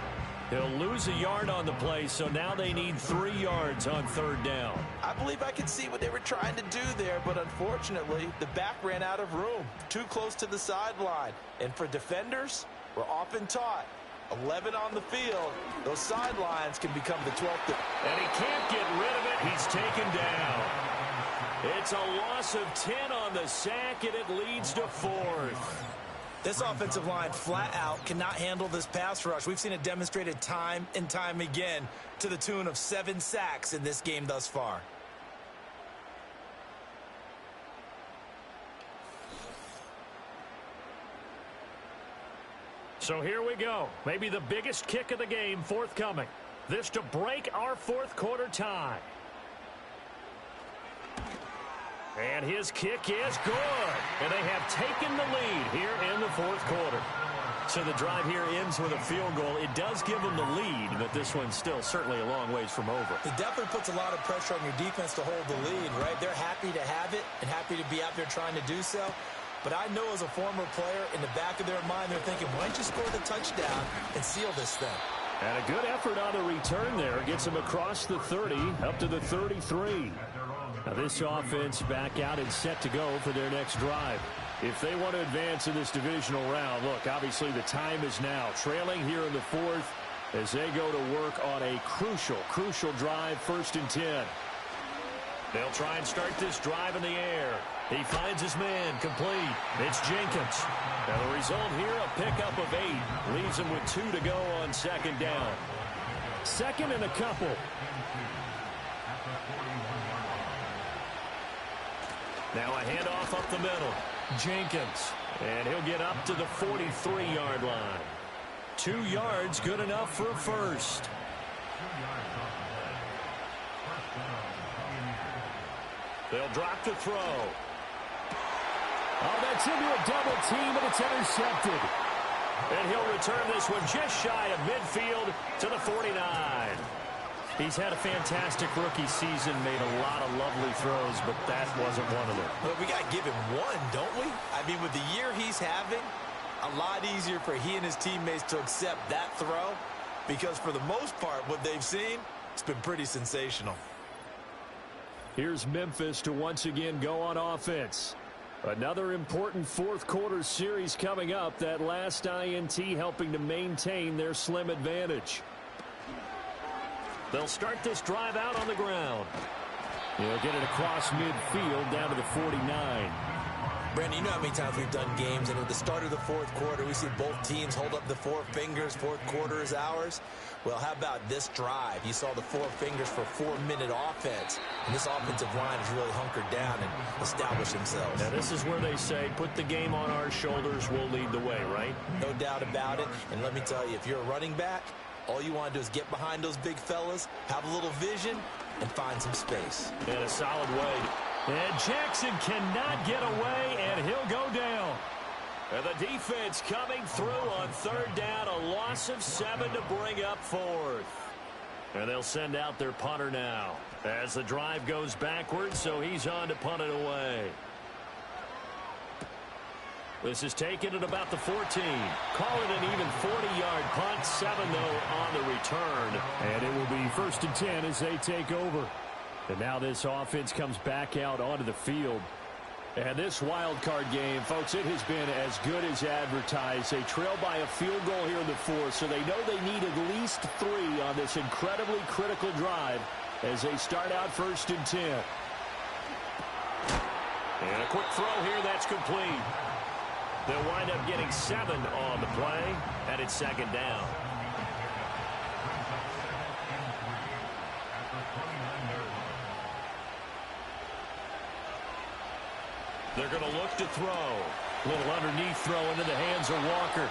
He'll lose a yard on the play, so now they need 3 yards on 3rd down. I believe I could see what they were trying to do there, but unfortunately, the back ran out of room, too close to the sideline. And for defenders, we're often taught, 11 on the field, those sidelines can become the 12th. And he can't get rid of it. He's taken down. It's a loss of 10 on the sack, and it leads to 4th. This offensive line flat out cannot handle this pass rush. We've seen it demonstrated time and time again to the tune of 7 sacks in this game thus far. So here we go. Maybe the biggest kick of the game forthcoming. This to break our 4th quarter tie. And his kick is good. And they have taken the lead here in the 4th quarter. So the drive here ends with a field goal. It does give them the lead, but this one's still certainly a long ways from over. It definitely puts a lot of pressure on your defense to hold the lead, right? They're happy to have it and happy to be out there trying to do so. But I know as a former player, in the back of their mind, they're thinking, why don't you score the touchdown and seal this thing? And a good effort on the return there. Gets them across the 30, up to the 33. Now this offense back out and set to go for their next drive. If they want to advance in this divisional round, look, obviously the time is now. Trailing here in the 4th as they go to work on a crucial drive, 1st and 10. They'll try and start this drive in the air. He finds his man, complete. It's Jenkins. Now the result here, a pickup of 8. Leaves him with 2 to go on 2nd down. 2nd and a couple. Now a handoff up the middle. Jenkins. And he'll get up to the 43-yard line. 2 yards, good enough for a first. They'll drop to throw. Oh, that's into a double team, and it's intercepted. And he'll return this one just shy of midfield to the 49. He's had a fantastic rookie season, made a lot of lovely throws, but that wasn't one of them. But we got to give him one, don't we? I mean, with the year he's having, a lot easier for he and his teammates to accept that throw because for the most part, what they've seen, it's been pretty sensational. Here's Memphis to once again go on offense. Another important 4th quarter series coming up. That last INT helping to maintain their slim advantage. They'll start this drive out on the ground. They'll get it across midfield down to the 49. Brandon, you know how many times we've done games, and at the start of the 4th quarter, we see both teams hold up the 4 fingers, 4th quarter is ours. Well, how about this drive? You saw the 4 fingers for 4-minute offense, and this offensive line has really hunkered down and established themselves. Now, this is where they say, put the game on our shoulders, we'll lead the way, right? No doubt about it, and let me tell you, if you're a running back, all you want to do is get behind those big fellas, have a little vision, and find some space. In a solid way. And Jackson cannot get away, and he'll go down. And the defense coming through on 3rd down, a loss of 7 to bring up 4th. And they'll send out their punter now as the drive goes backwards, so he's on to punt it away. This is taken at about the 14. Call it an even 40-yard punt, 7 though on the return. And it will be 1st and 10 as they take over. And now this offense comes back out onto the field. And this wild card game, folks, it has been as good as advertised. They trail by a field goal here in the 4th, so they know they need at least 3 on this incredibly critical drive as they start out 1st and 10. And a quick throw here, that's complete. They'll wind up getting 7 on the play, and it's 2nd down. They're going to look to throw. A little underneath throw into the hands of Walker.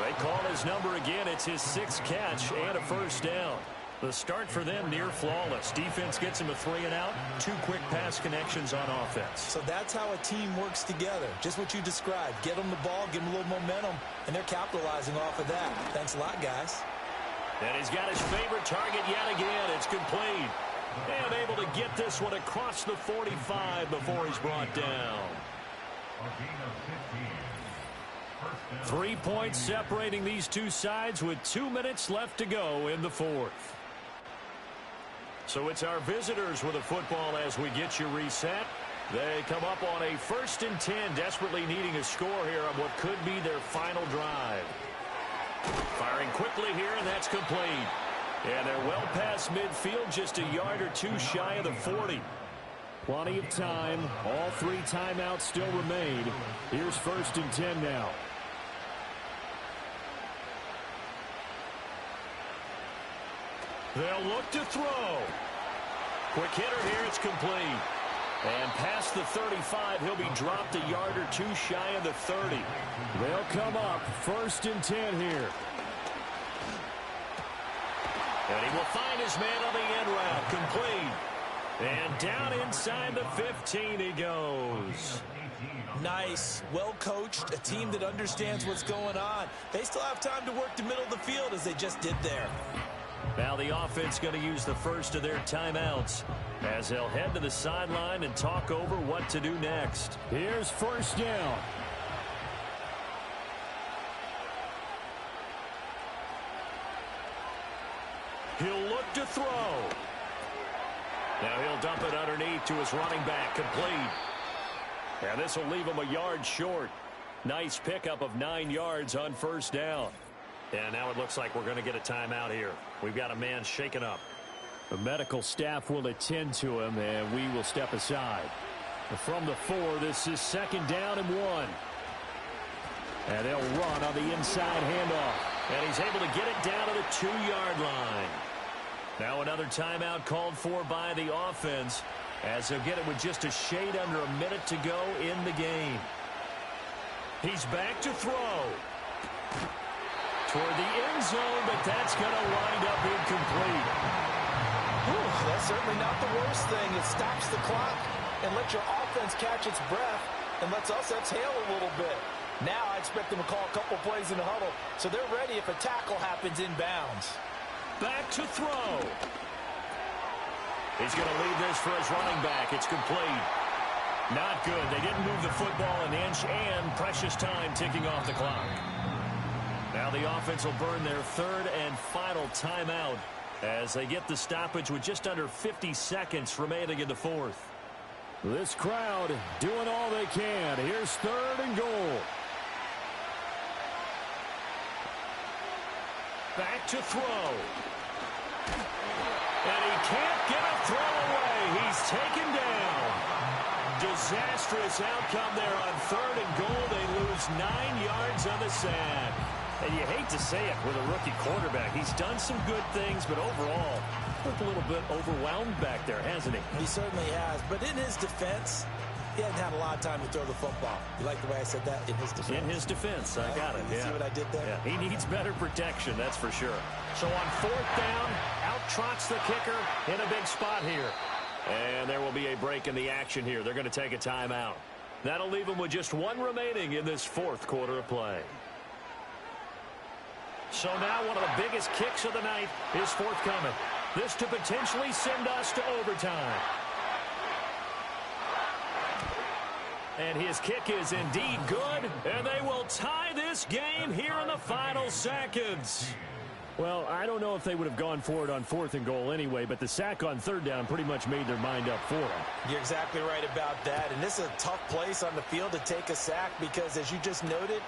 They call his number again. It's his 6th catch and a 1st down. The start for them near flawless. Defense gets him a 3 and out. 2 quick pass connections on offense. So that's how a team works together. Just what you described. Get them the ball, give them a little momentum, and they're capitalizing off of that. Thanks a lot, guys. And he's got his favorite target yet again. It's complete. And able to get this one across the 45 before he's brought down. 3 points separating these two sides with 2 minutes left to go in the fourth. So it's our visitors with the football as we get you reset. They come up on a 1st and 10, desperately needing a score here on what could be their final drive. Firing quickly here, and that's complete. And they're well past midfield, just a yard or two shy of the 40. Plenty of time. All 3 timeouts still remain. Here's 1st and 10 now. They'll look to throw. Quick hitter here, it's complete. And past the 35, he'll be dropped a yard or two shy of the 30. They'll come up 1st and 10 here. And he will find his man on the end route, complete. And down inside the 15 he goes. Nice, well coached, a team that understands what's going on. They still have time to work the middle of the field as they just did there. Now the offense going to use the first of their timeouts as they'll head to the sideline and talk over what to do next. Here's 1st down. He'll look to throw. Now he'll dump it underneath to his running back, complete. And this will leave him a yard short. Nice pickup of 9 yards on 1st down. And now it looks like we're going to get a timeout here. We've got a man shaken up. The medical staff will attend to him, and we will step aside. From the 4, this is 2nd down and 1. And they'll run on the inside handoff. And he's able to get it down to the 2-yard line. Now another timeout called for by the offense as they'll get it with just a shade under a minute to go in the game. He's back to throw. Toward the end zone, but that's going to wind up incomplete. Whew, that's certainly not the worst thing. It stops the clock and lets your offense catch its breath and lets us exhale a little bit. Now I expect them to call a couple plays in the huddle so they're ready if a tackle happens inbounds. Back to throw. He's going to leave this for his running back. It's complete. Not good. They didn't move the football an inch, and precious time ticking off the clock. Now the offense will burn their 3rd and final timeout as they get the stoppage with just under 50 seconds remaining in the 4th. This crowd doing all they can. Here's 3rd and goal. Back to throw. And he can't get a throw away. He's taken down. Disastrous outcome there on 3rd and goal. They lose 9 yards on the sack. And you hate to say it with a rookie quarterback. He's done some good things, but overall, looked a little bit overwhelmed back there, hasn't he? He certainly has. But in his defense, he hasn't had a lot of time to throw the football. You like the way I said that? In his defense. In his defense. I got it. You see what I did there? Yeah, he needs better protection, that's for sure. So on 4th down, out trots the kicker in a big spot here. And there will be a break in the action here. They're going to take a timeout. That'll leave them with just 1 remaining in this 4th quarter of play. So now one of the biggest kicks of the night is forthcoming. This to potentially send us to overtime. And his kick is indeed good, and they will tie this game here in the final seconds. Well, I don't know if they would have gone for it on 4th and goal anyway, but the sack on 3rd down pretty much made their mind up for them. You're exactly right about that. And this is a tough place on the field to take a sack because, as you just noted,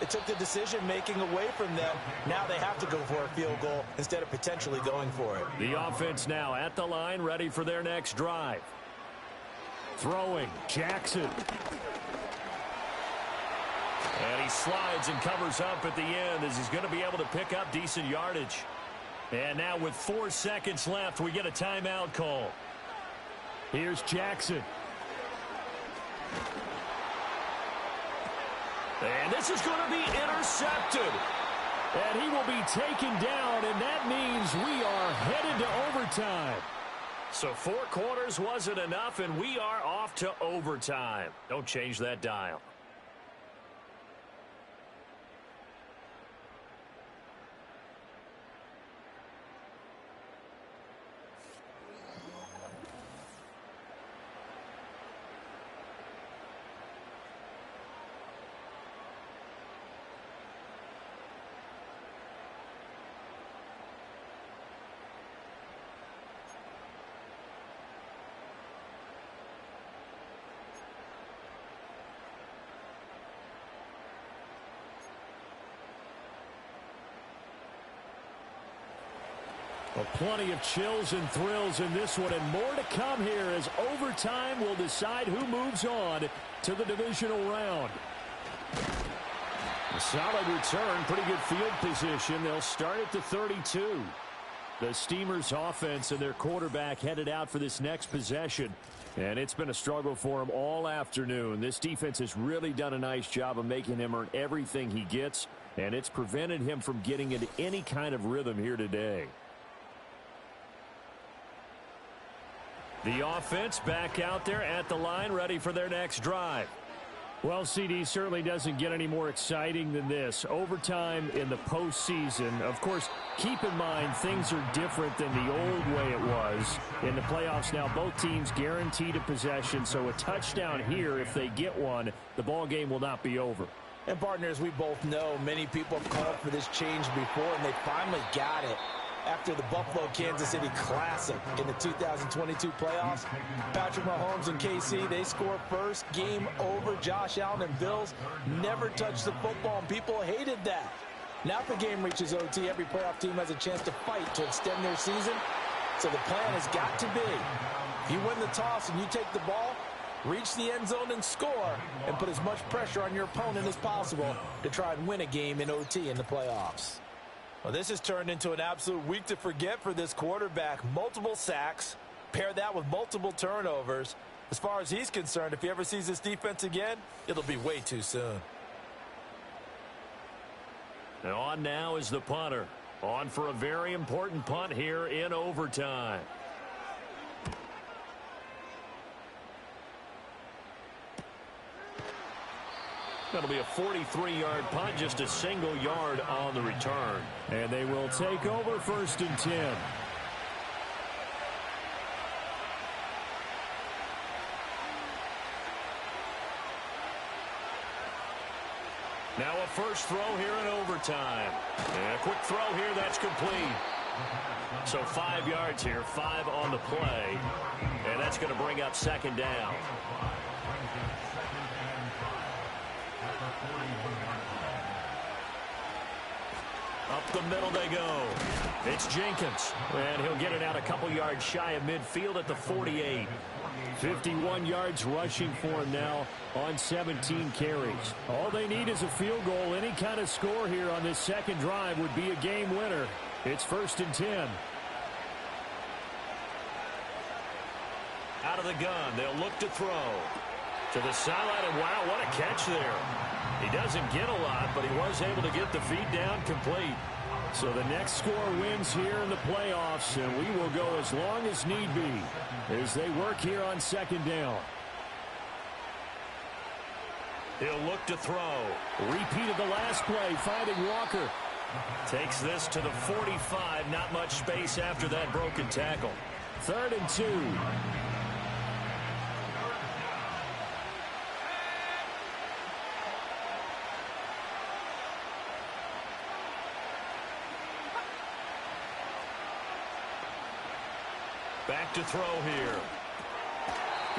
it took the decision-making away from them. Now they have to go for a field goal instead of potentially going for it. The offense now at the line, ready for their next drive. Throwing, Jackson. And he slides and covers up at the end as he's going to be able to pick up decent yardage. And now with 4 seconds left, we get a timeout call. Here's Jackson. And this is going to be intercepted. And he will be taken down, and that means we are headed to overtime. So 4 quarters wasn't enough, and we are off to overtime. Don't change that dial. Well, plenty of chills and thrills in this one, and more to come here as overtime will decide who moves on to the divisional round. A solid return, pretty good field position. They'll start at the 32. The Steamers' offense and their quarterback headed out for this next possession, and it's been a struggle for him all afternoon. This defense has really done a nice job of making him earn everything he gets, and it's prevented him from getting into any kind of rhythm here today. The offense back out there at the line, ready for their next drive. Well, CD certainly doesn't get any more exciting than this. Overtime in the postseason. Of course, keep in mind things are different than the old way it was. In the playoffs now, both teams guaranteed a possession, so a touchdown here, if they get one, the ball game will not be over. And partners, we both know many people have called for this change before, and they finally got it. After the Buffalo-Kansas City Classic in the 2022 playoffs, Patrick Mahomes and KC, they score first, game over. Josh Allen and Bills never touched the football, and people hated that. Now if the game reaches OT, every playoff team has a chance to fight to extend their season. So the plan has got to be, if you win the toss and you take the ball, reach the end zone and score, and put as much pressure on your opponent as possible to try and win a game in OT in the playoffs. Well, this has turned into an absolute week to forget for this quarterback. Multiple sacks, pair that with multiple turnovers. As far as he's concerned, if he ever sees this defense again, it'll be way too soon. And on now is the punter. On for a very important punt here in overtime. That'll be a 43-yard punt, just a single yard on the return. And they will take over 1st and 10. Now a first throw here in overtime. And a quick throw here, that's complete. So 5 yards here, 5 on the play. And that's going to bring up 2nd down. Up the middle they go. It's Jenkins. And he'll get it out a couple yards shy of midfield at the 48. 51 yards rushing for him now on 17 carries. All they need is a field goal. Any kind of score here on this second drive would be a game winner. It's 1st and 10. Out of the gun. They'll look to throw. To the sideline, and wow, what a catch there. He doesn't get a lot, but he was able to get the feet down complete. So the next score wins here in the playoffs, and we will go as long as need be as they work here on 2nd down. He'll look to throw. Repeat of the last play, finding Walker. Takes this to the 45. Not much space after that broken tackle. 3rd and 2. Back to throw here.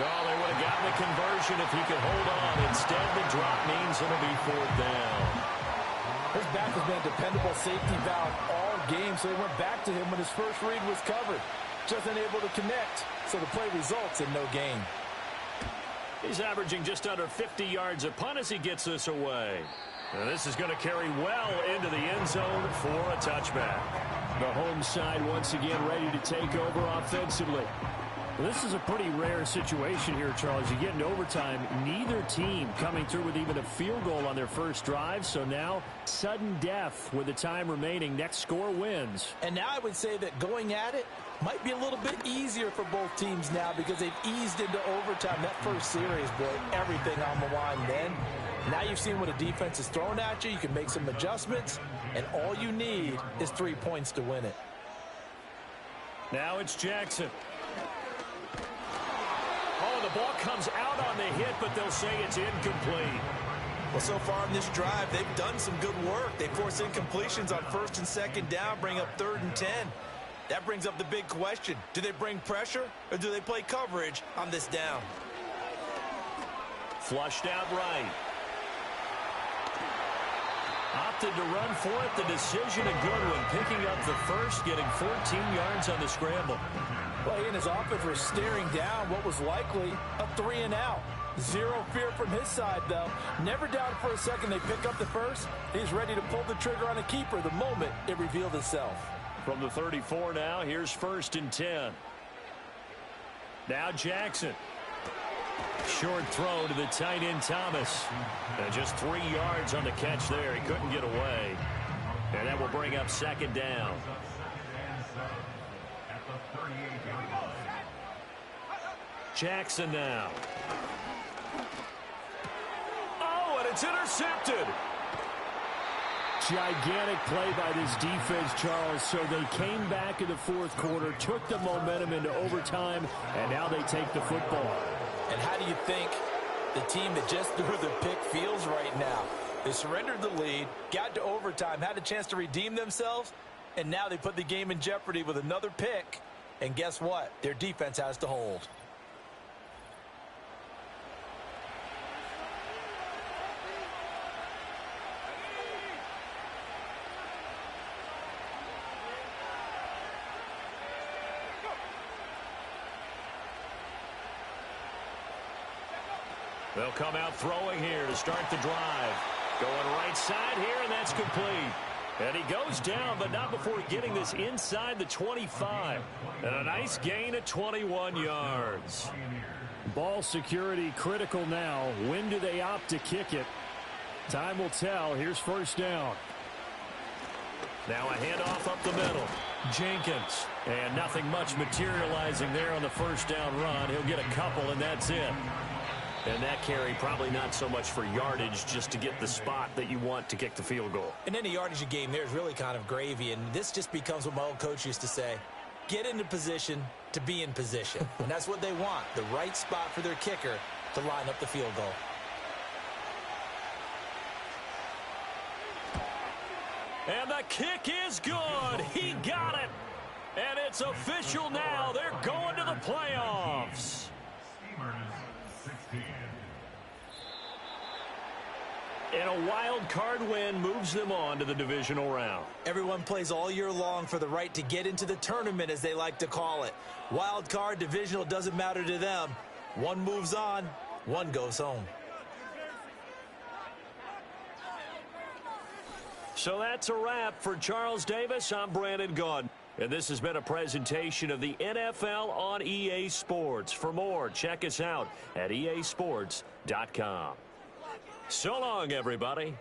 Oh, they would have gotten the conversion if he could hold on. Instead, the drop means it'll be 4th down. His back has been a dependable safety valve all game, so they went back to him when his first read was covered. Just unable to connect, so the play results in no gain. He's averaging just under 50 yards a punt as he gets this away. Now this is going to carry well into the end zone for a touchback. The home side once again ready to take over offensively. Well, this is a pretty rare situation here, Charles. You get into overtime, neither team coming through with even a field goal on their first drive. So now, sudden death with the time remaining. Next score wins. And now I would say that going at it might be a little bit easier for both teams now because they've eased into overtime. That first series, boy, everything on the line then. Now you've seen what a defense is throwing at you. You can make some adjustments, and all you need is 3 points to win it. Now it's Jackson. Oh, the ball comes out on the hit, but they'll say it's incomplete. Well, so far in this drive, they've done some good work. They force incompletions on 1st and 2nd down, bring up 3rd and 10. That brings up the big question. Do they bring pressure, or do they play coverage on this down? Flushed out right. Opted to run for it. The decision a good one. Picking up the first, getting 14 yards on the scramble. Well, he and his offense were staring down what was likely a 3-and-out. Zero fear from his side, though. Never doubted for a second they pick up the first. He's ready to pull the trigger on a keeper the moment it revealed itself. From the 34 now, here's 1st and 10. Now Jackson. Short throw to the tight end Thomas. And just 3 yards on the catch there. He couldn't get away. And that will bring up 2nd down. Jackson now. Oh, and it's intercepted. Gigantic play by this defense, Charles. So they came back in the 4th quarter, took the momentum into overtime, and now they take the football. And how do you think the team that just threw the pick feels right now? They surrendered the lead, got to overtime, had a chance to redeem themselves, and now they put the game in jeopardy with another pick. And guess what? Their defense has to hold. They'll come out throwing here to start the drive. Going right side here, and that's complete. And he goes down, but not before getting this inside the 25. And a nice gain of 21 yards. Ball security critical now. When do they opt to kick it? Time will tell. Here's 1st down. Now a handoff up the middle. Jenkins. And nothing much materializing there on the 1st down run. He'll get a couple, and that's it. And that carry probably not so much for yardage, just to get the spot that you want to kick the field goal. And any yardage game there is really kind of gravy, and this just becomes what my old coach used to say. Get into position to be in position. And that's what they want, the right spot for their kicker to line up the field goal. And the kick is good. He got it. And it's official now. They're going to the playoffs. And a wild card win moves them on to the divisional round. Everyone plays all year long for the right to get into the tournament, as they like to call it. Wild card, divisional, doesn't matter to them. One moves on, one goes home. So that's a wrap for Charles Davis. I'm Brandon Gaudin. And this has been a presentation of the NFL on EA Sports. For more, check us out at easports.com. So long, everybody.